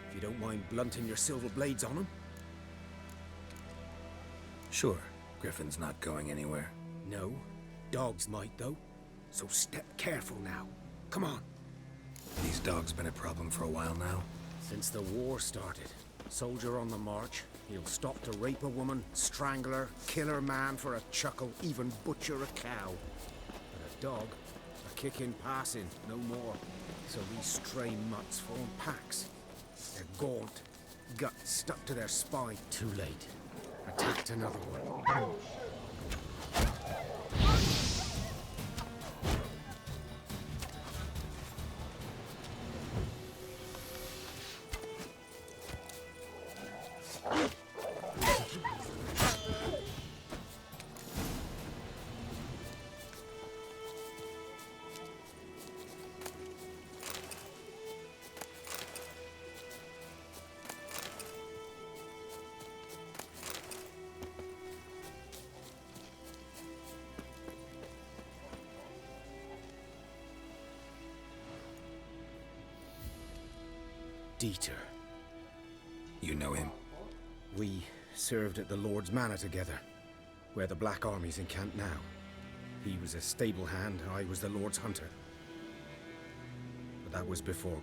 if you don't mind blunting your silver blades on them. Sure. Griffin's not going anywhere. No. Dogs might, though. So step careful now. Come on. These dogs been a problem for a while now? Since the war started. Soldier on the march. He'll stop to rape a woman, strangle her, kill her man for a chuckle, even butcher a cow. But a dog, a kick in passing, no more. So these stray mutts form packs. They're gaunt, guts stuck to their spine. Too late. Attacked another one. Dieter. You know him? We served at the Lord's Manor together, where the Black Army's encamped now. He was a stable hand, I was the Lord's hunter. But that was before...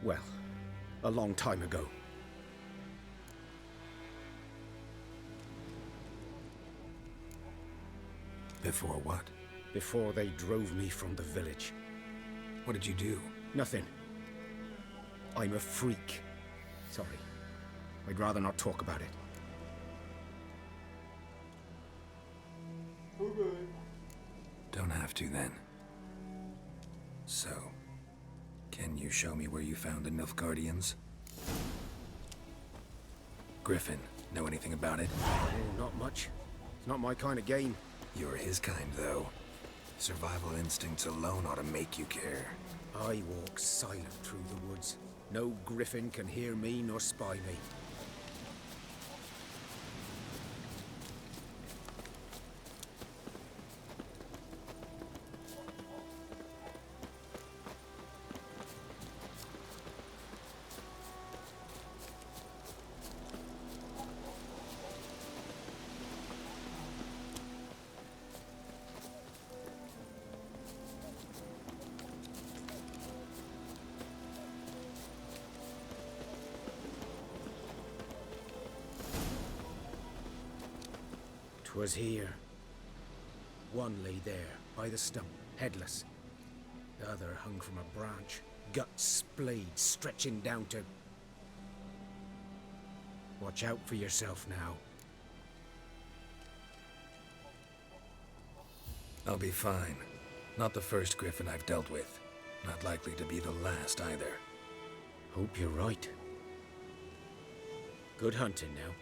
well, a long time ago. Before what? Before they drove me from the village. What did you do? Nothing. I'm a freak. Sorry. I'd rather not talk about it. Don't have to, then. So, can you show me where you found the Nilfgaardians? Griffin, know anything about it? Oh, not much. It's not my kind of game. You're his kind, though. Survival instincts alone ought to make you care. I walk silent through the woods. No griffin can hear me nor spy me. Was here. One lay there, by the stump, headless. The other hung from a branch, guts splayed, stretching down to... Watch out for yourself now. I'll be fine. Not the first griffin I've dealt with. Not likely to be the last, either. Hope you're right. Good hunting now.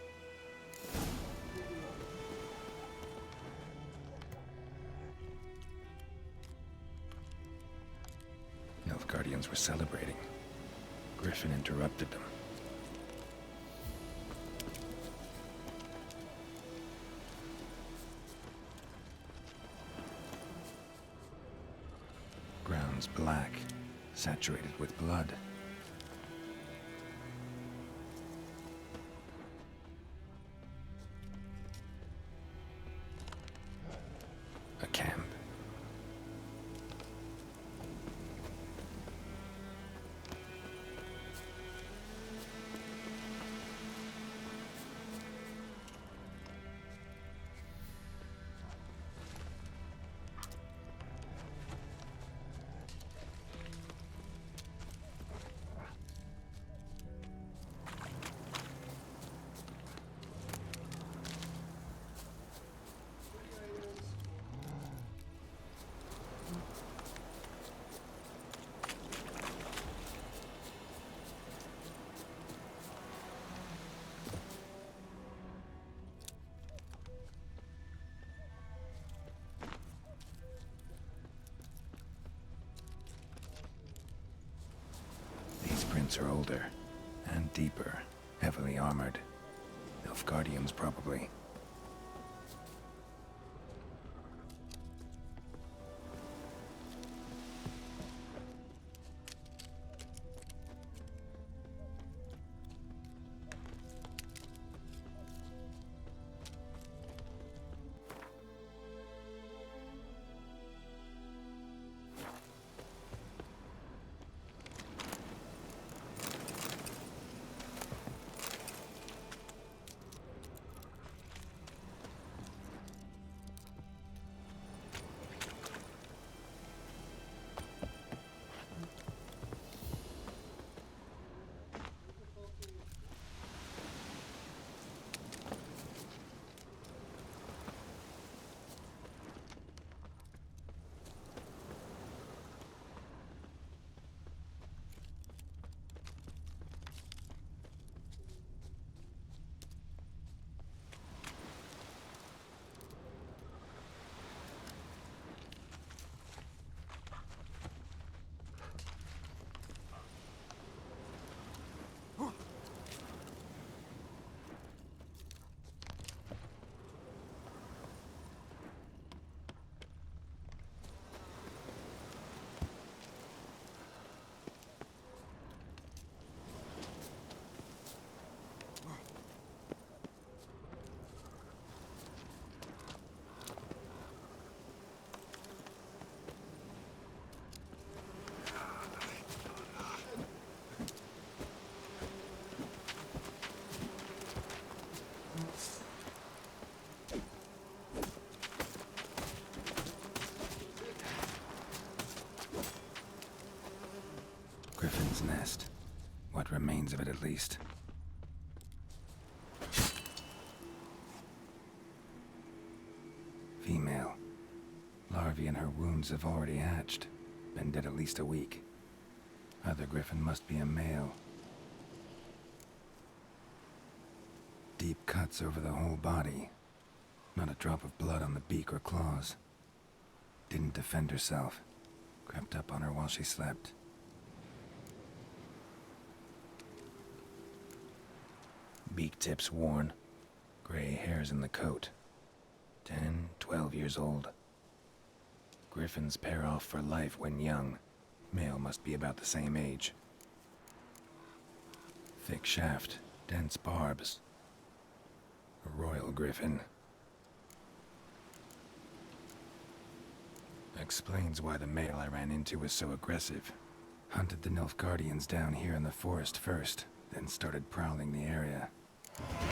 Guardians were celebrating. Griffin interrupted them. Ground's black, saturated with blood. A camp. Prints are older and deeper, heavily armored. Nilfgaardians, probably. Griffin's nest. What remains of it, at least. Female. Larvae in her wounds have already hatched. Been dead at least a week. Other griffin must be a male. Deep cuts over the whole body. Not a drop of blood on the beak or claws. Didn't defend herself. Crept up on her while she slept. Beak tips worn. Gray hairs in the coat. 10, 12 years old. Griffins pair off for life when young. Male must be about the same age. Thick shaft, dense barbs. A royal griffin. Explains why the male I ran into was so aggressive. Hunted the Nilfgaardians down here in the forest first, then started prowling the area. This.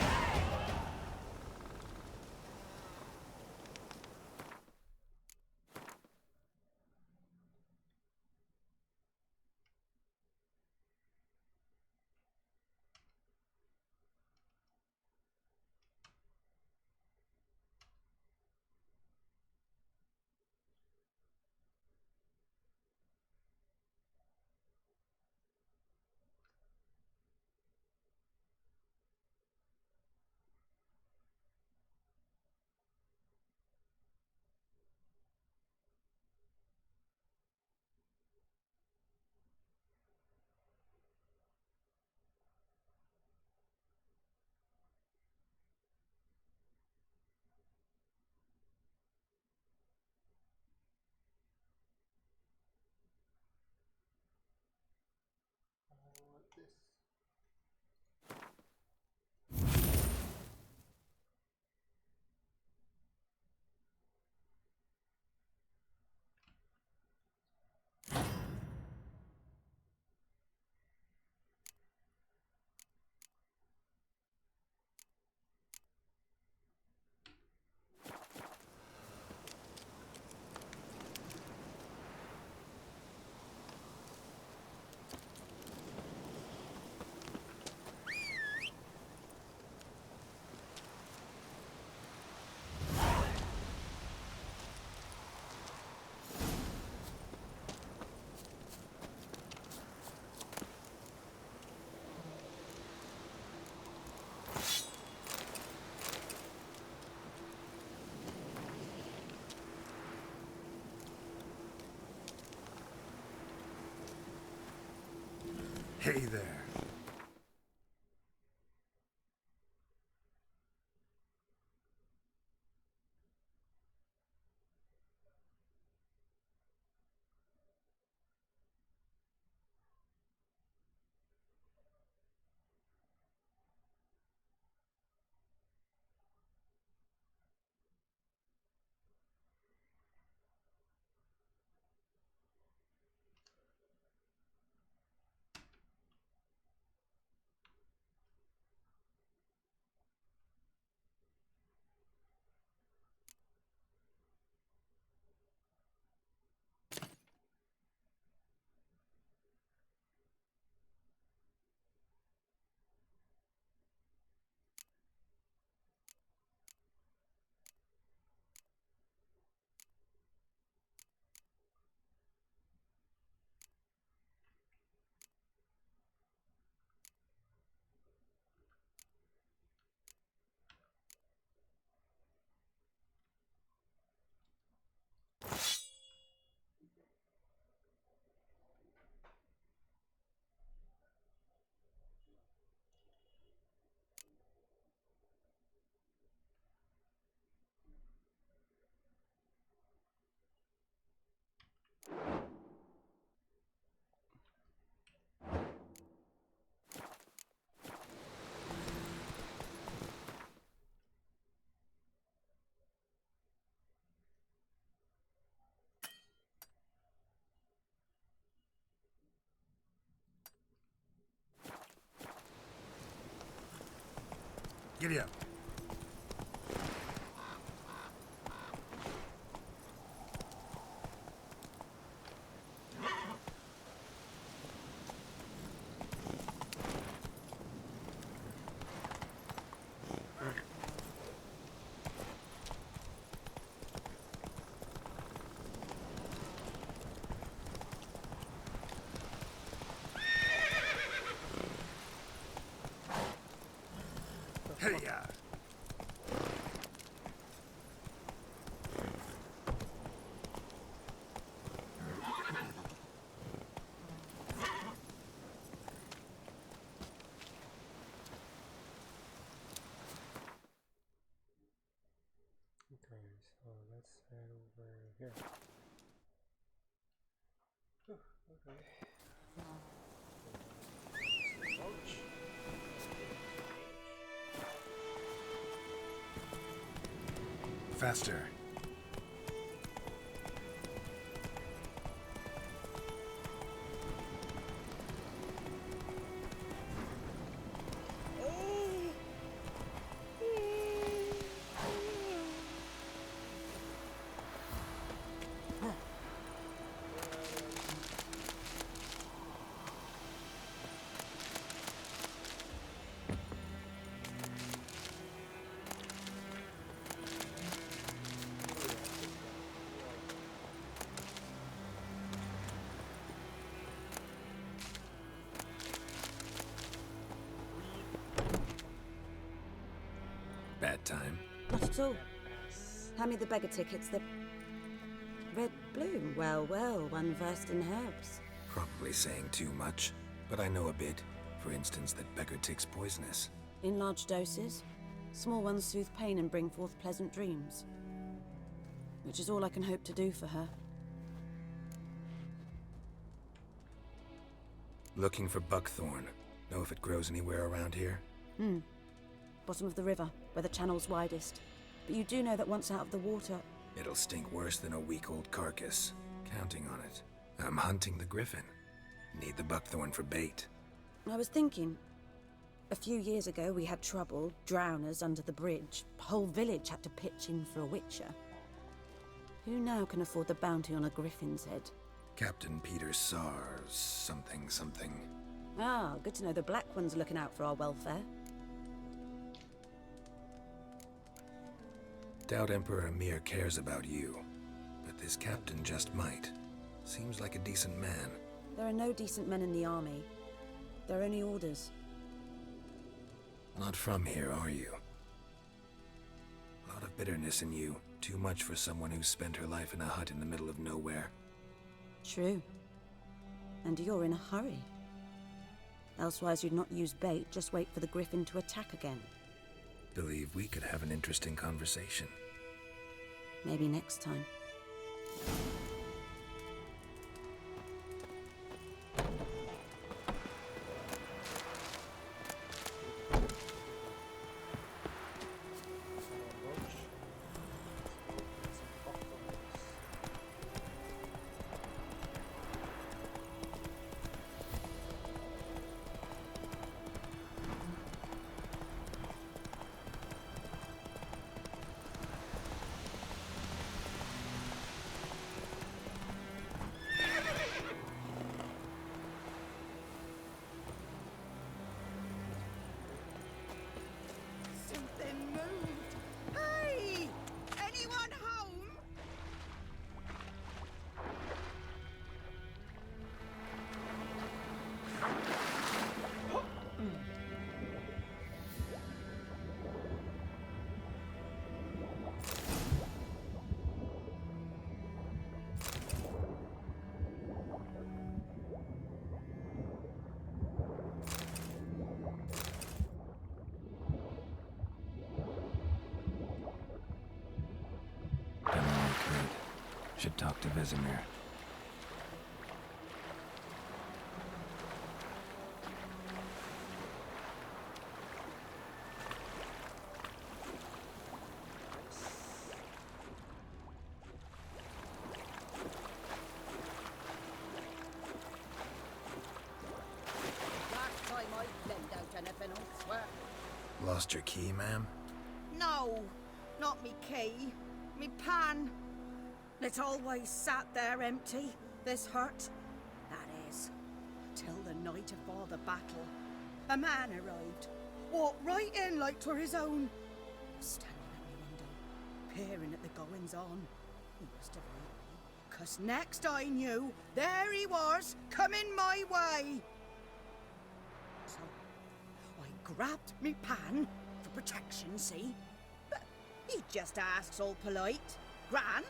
Hey there. Giddy up. here. Okay. Faster. Bad time. Not at all. Hand me the beggar tickets, the red bloom. Well, well, one versed in herbs. Probably saying too much, but I know a bit. For instance, that beggar tick's poisonous. In large doses, small ones soothe pain and bring forth pleasant dreams. Which is all I can hope to do for her. Looking for buckthorn. Know if it grows anywhere around here? Bottom of the river, where the channel's widest. But you do know that once out of the water... It'll stink worse than a week-old carcass. Counting on it. I'm hunting the griffin. Need the buckthorn for bait. I was thinking... A few years ago, we had trouble, drowners under the bridge. The whole village had to pitch in for a witcher. Who now can afford the bounty on a griffin's head? Captain Peter Sars, something. Ah, good to know the Black One's looking out for our welfare. Doubt Emperor Emir cares about you, but this captain just might. Seems like a decent man. There are no decent men in the army. They're only orders. Not from here, are you? A lot of bitterness in you. Too much for someone who's spent her life in a hut in the middle of nowhere. True. And you're in a hurry. Elsewise you'd not use bait, just wait for the griffin to attack again. Believe we could have an interesting conversation. Maybe next time. Should talk to Vesemir. Last time I lend out anything, I swear. Lost your key, ma'am? No, not me key. Me pan. It's always sat there empty, this hut. That is, till the night of all the battle. A man arrived, walked right in like 'twere his own. Standing at my window, peering at the goings-on. He must have heard me, 'cause next I knew, there he was, coming my way. So, I grabbed me pan, for protection, see? But he just asks all polite, Gran,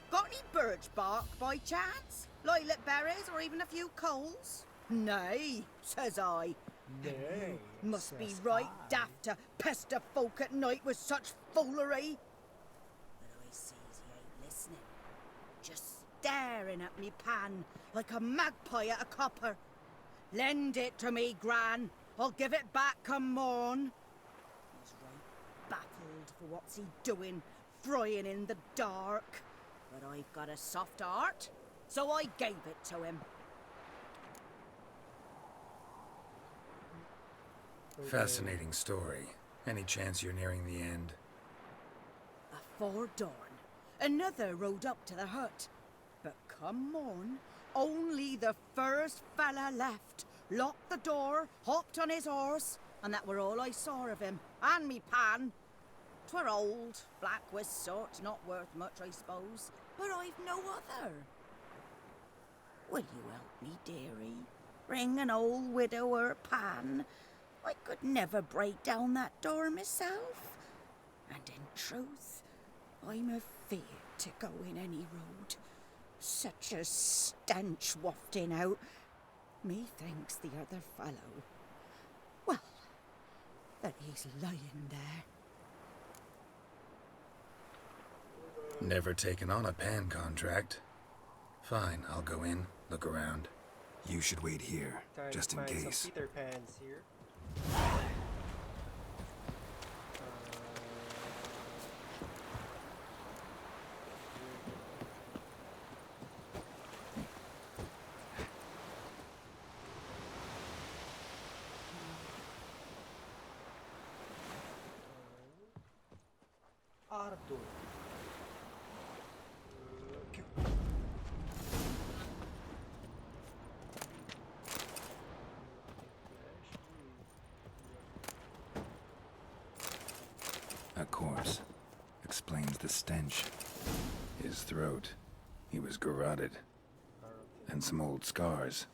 got any birch bark by chance? Lilac berries or even a few coals? Nay, says I. Nay, You must be says right I. daft to pester folk at night with such foolery. But I sees he ain't listening. staring at me pan like a magpie at a copper. Lend it to me, Gran. I'll give it back come morn. He's right baffled for what's he doing, frying in the dark. But I've got a soft heart, so I gave it to him. Fascinating story. Any chance you're nearing the end? Afore dawn, another rode up to the hut. But come morn, only the first fella left, locked the door, hopped on his horse, and that were all I saw of him, and me pan. 'Twere old, black with sort, not worth much, I suppose, but I've no other. Will you help me, dearie? Bring an old widower pan. I could never break down that door myself. And in truth, I'm afeard to go in any road. Such a stench wafting out. Methinks the other fellow, well, that he's lying there. Never taken on a pan contract. Fine, I'll go in, look around. You should wait here, Time just to in find case. some Peter Pans here. Arthur. A corpse. Explains the stench. His throat. He was garroted. And some old scars.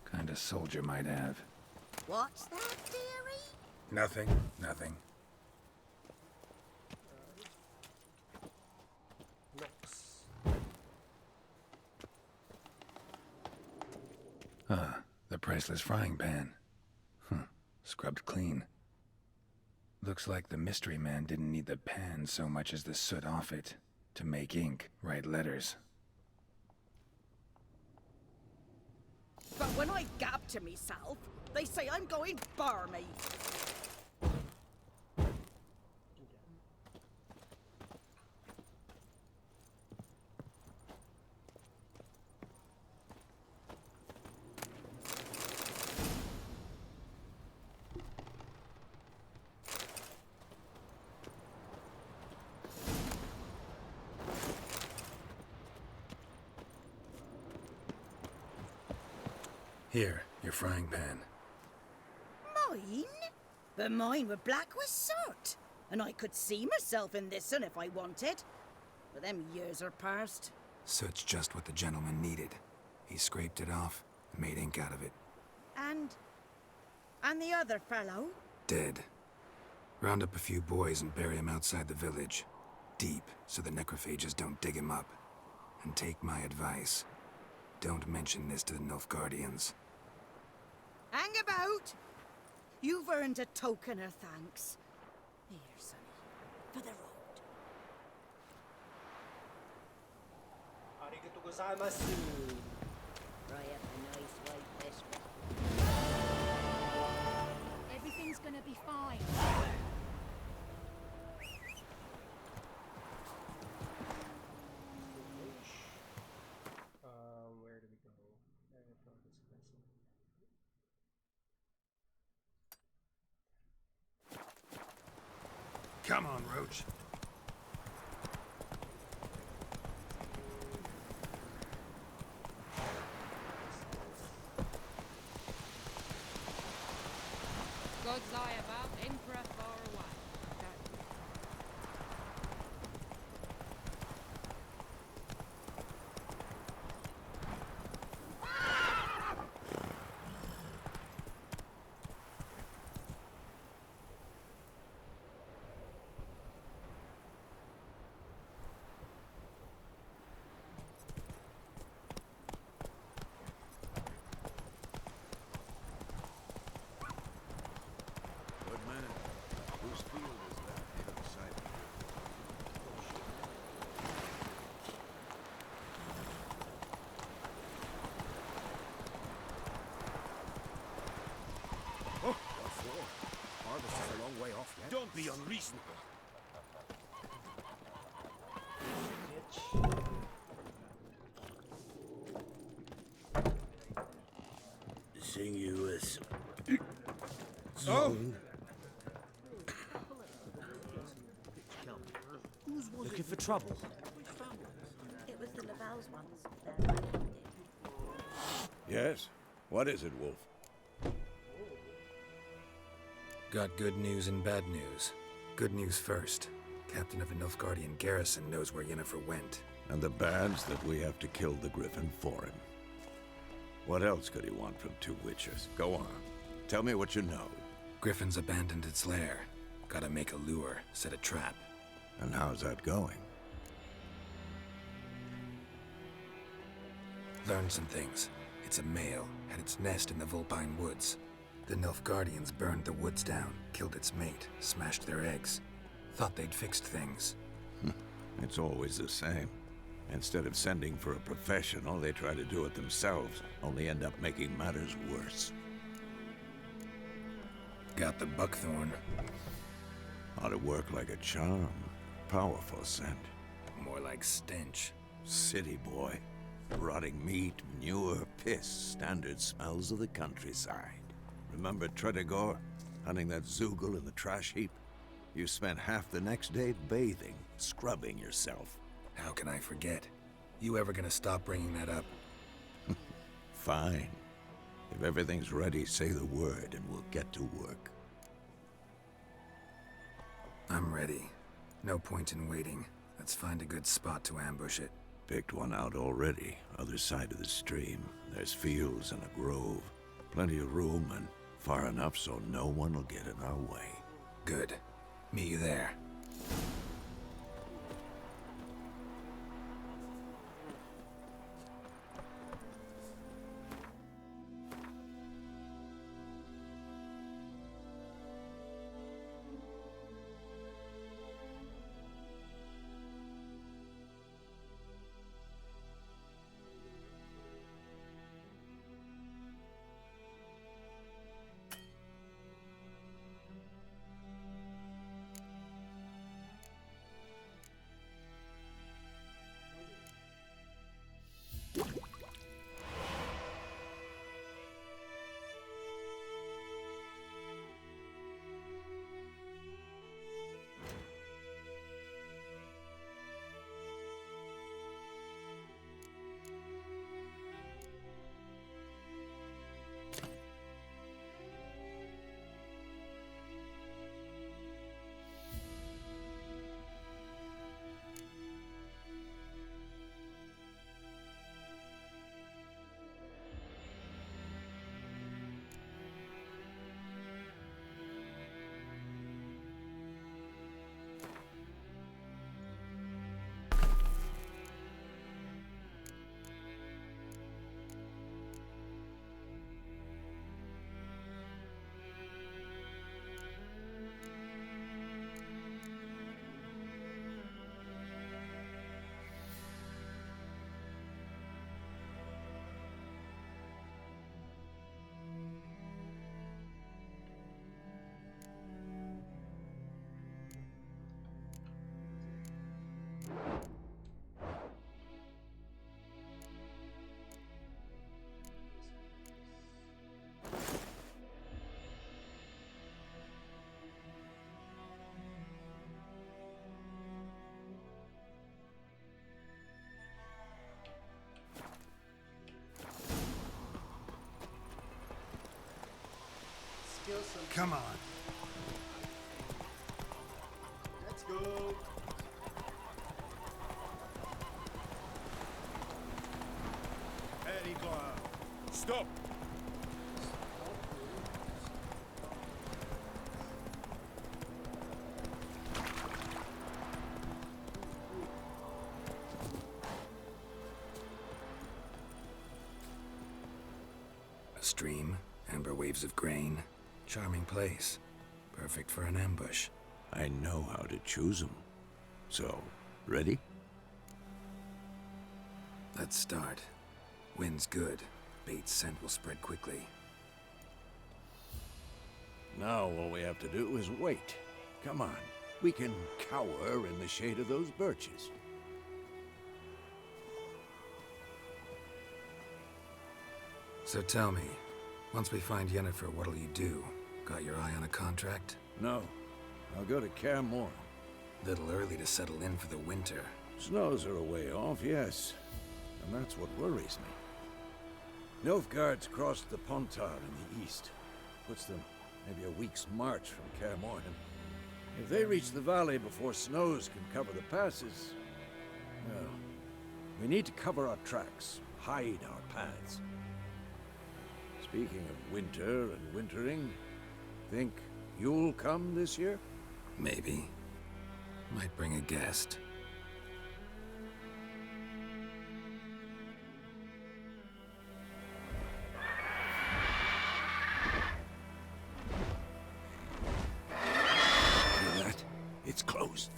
Kind of soldier might have. What's that, dearie? Nothing, nothing. The priceless frying pan. Scrubbed clean. Looks like the mystery man didn't need the pan so much as the soot off it to make ink, write letters. But when I gab to myself, they say I'm going barmy. Here, your frying pan. Mine? But mine were black with soot, and I could see myself in this one if I wanted. But them years are past. Soot's just what the gentleman needed. He scraped it off, and made ink out of it. And the other fellow? Dead. Round up a few boys and bury him outside the village. Deep, so the necrophages don't dig him up. And take my advice. Don't mention this to the Nilfgaardians. Hang about! You've earned a token of thanks. Here, sonny, for the road. Arigato gozaimasu. Fry up a nice white fish. Everything's gonna be fine. Where do we go? Come on, Roach. Gods lie about, Emperor far away. reasonable. Sinuous. Oh! Looking for trouble? It was the Laval's ones. Yes? What is it, Wolf? Got good news and bad news. Good news first. Captain of a Nilfgaardian garrison knows where Yennefer went. And the bad's that we have to kill the Griffin for him. What else could he want from two witches? Go on. Tell me what you know. Griffin's abandoned its lair. Gotta make a lure, set a trap. And how's that going? Learned some things. It's a male, had its nest in the Vulpine Woods. The Nilfgaardians burned the woods down, killed its mate, smashed their eggs. Thought they'd fixed things. It's always the same. Instead of sending for a professional, they try to do it themselves, only end up making matters worse. Got the buckthorn. Ought to work like a charm. Powerful scent. More like stench. City boy. Rotting meat, manure, piss, standard smells of the countryside. Remember Tredegor? Hunting that Zoogle in the trash heap? You spent half the next day bathing, scrubbing yourself. How can I forget? You ever gonna stop bringing that up? Fine. If everything's ready, say the word and we'll get to work. I'm ready. No point in waiting. Let's find a good spot to ambush it. Picked one out already, other side of the stream. There's fields and a grove. Plenty of room and far enough so no one will get in our way. Good. Meet you there. Come on. Let's go. Stop! A stream, amber waves of grain. Charming place. Perfect for an ambush. I know how to choose them. So, ready? Let's start. Wind's good. Bait's scent will spread quickly. Now all we have to do is wait. Come on. We can cower in the shade of those birches. So tell me, once we find Yennefer, what'll you do? Got your eye on a contract? No. I'll go to Kaer Morhen. Little early to settle in for the winter. Snows are a way off, yes. And that's what worries me. Nilfgaard's crossed the Pontar in the east. Puts them maybe a week's march from Kaer Morhen. If they reach the valley before snows can cover the passes, well, we need to cover our tracks, hide our paths. Speaking of winter and wintering, think you'll come this year? Maybe. Might bring a guest. Hear that? It's closed.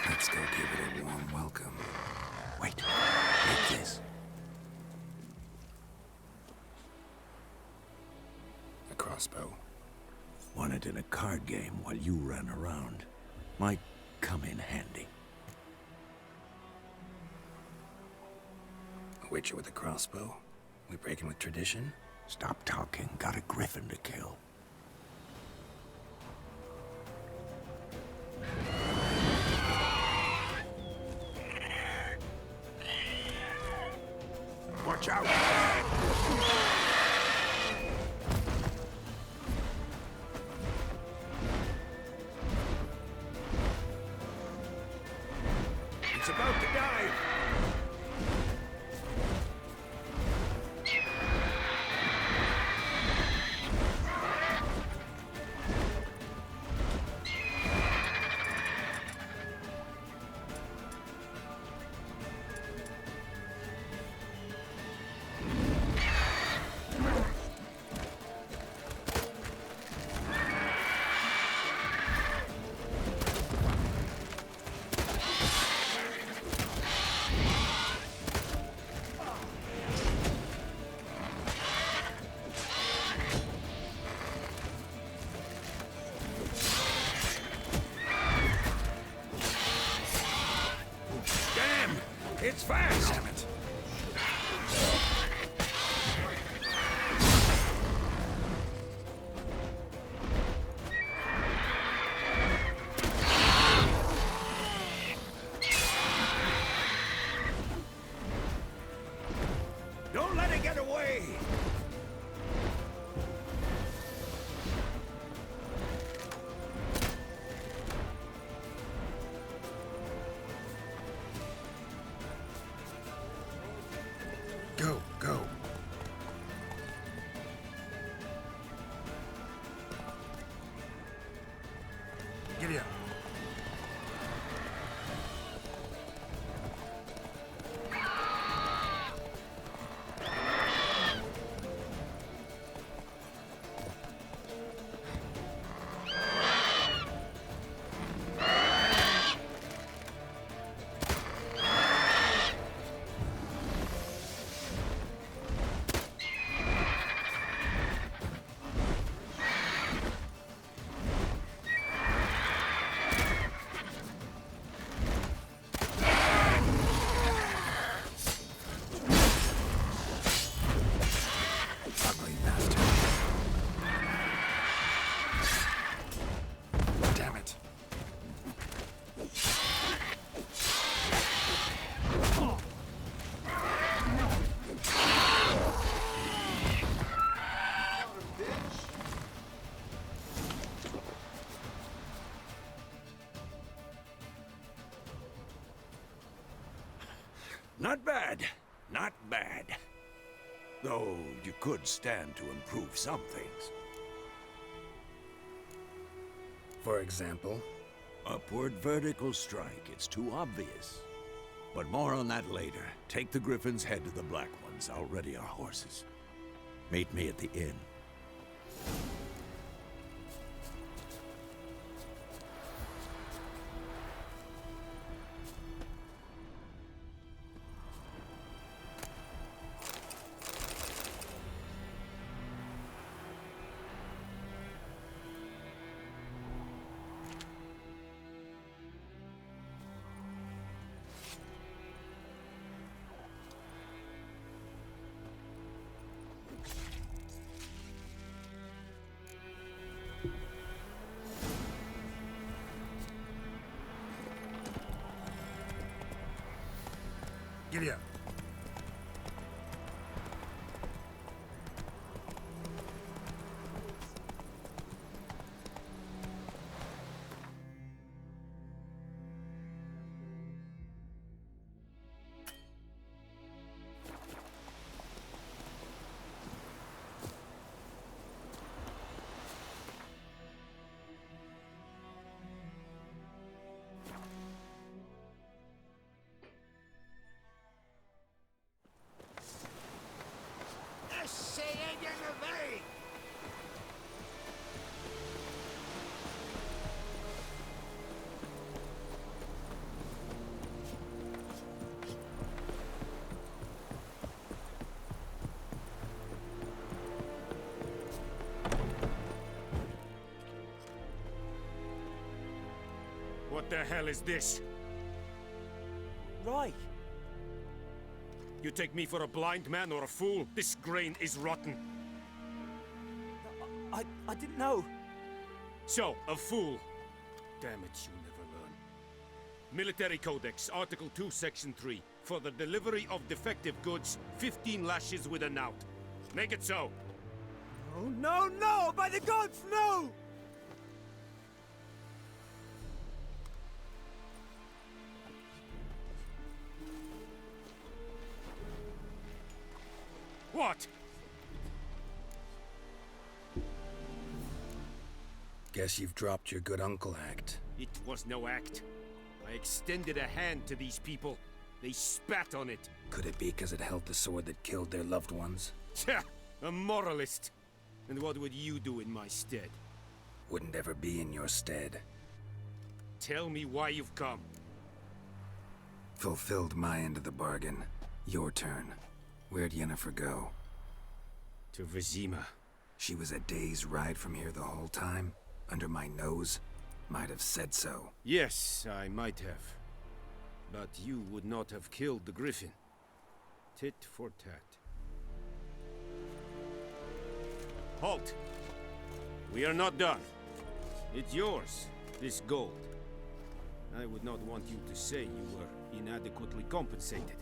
Let's go give it a warm welcome. Wait. Take this. A crossbow. Won it in a card game while you ran around. Might come in handy. A witcher with a crossbow? We breaking with tradition? Stop talking. Got a griffin to kill. Watch out! It's about to dive! It's fast! Damn it. Don't let it get away! Go, go. Giddy up. Ugly bastard. Damn it. Not bad. Not bad. Though you could stand to improve some things. For example? Upward vertical strike. It's too obvious. But more on that later. Take the Griffin's head to the Black Ones. I'll ready our horses. Meet me at the inn. Giddy up. What the hell is this? Right. You take me for a blind man or a fool? This grain is rotten. I didn't know. So, a fool. Damn it, you'll never learn. Military Codex, Article 2, Section 3. For the delivery of defective goods, 15 lashes with a knout. Make it so. Oh, no, no! By the gods, no! What? Guess you've dropped your good uncle act. It was no act. I extended a hand to these people. They spat on it. Could it be because it held the sword that killed their loved ones? Tja, a moralist. And what would you do in my stead? Wouldn't ever be in your stead. Tell me why you've come. Fulfilled my end of the bargain. Your turn. Where'd Yennefer go? To Vizima. She was a day's ride from here the whole time? Under my nose? Might have said so. Yes, I might have. But you would not have killed the griffin. Tit for tat. Halt! We are not done. It's yours, this gold. I would not want you to say you were inadequately compensated.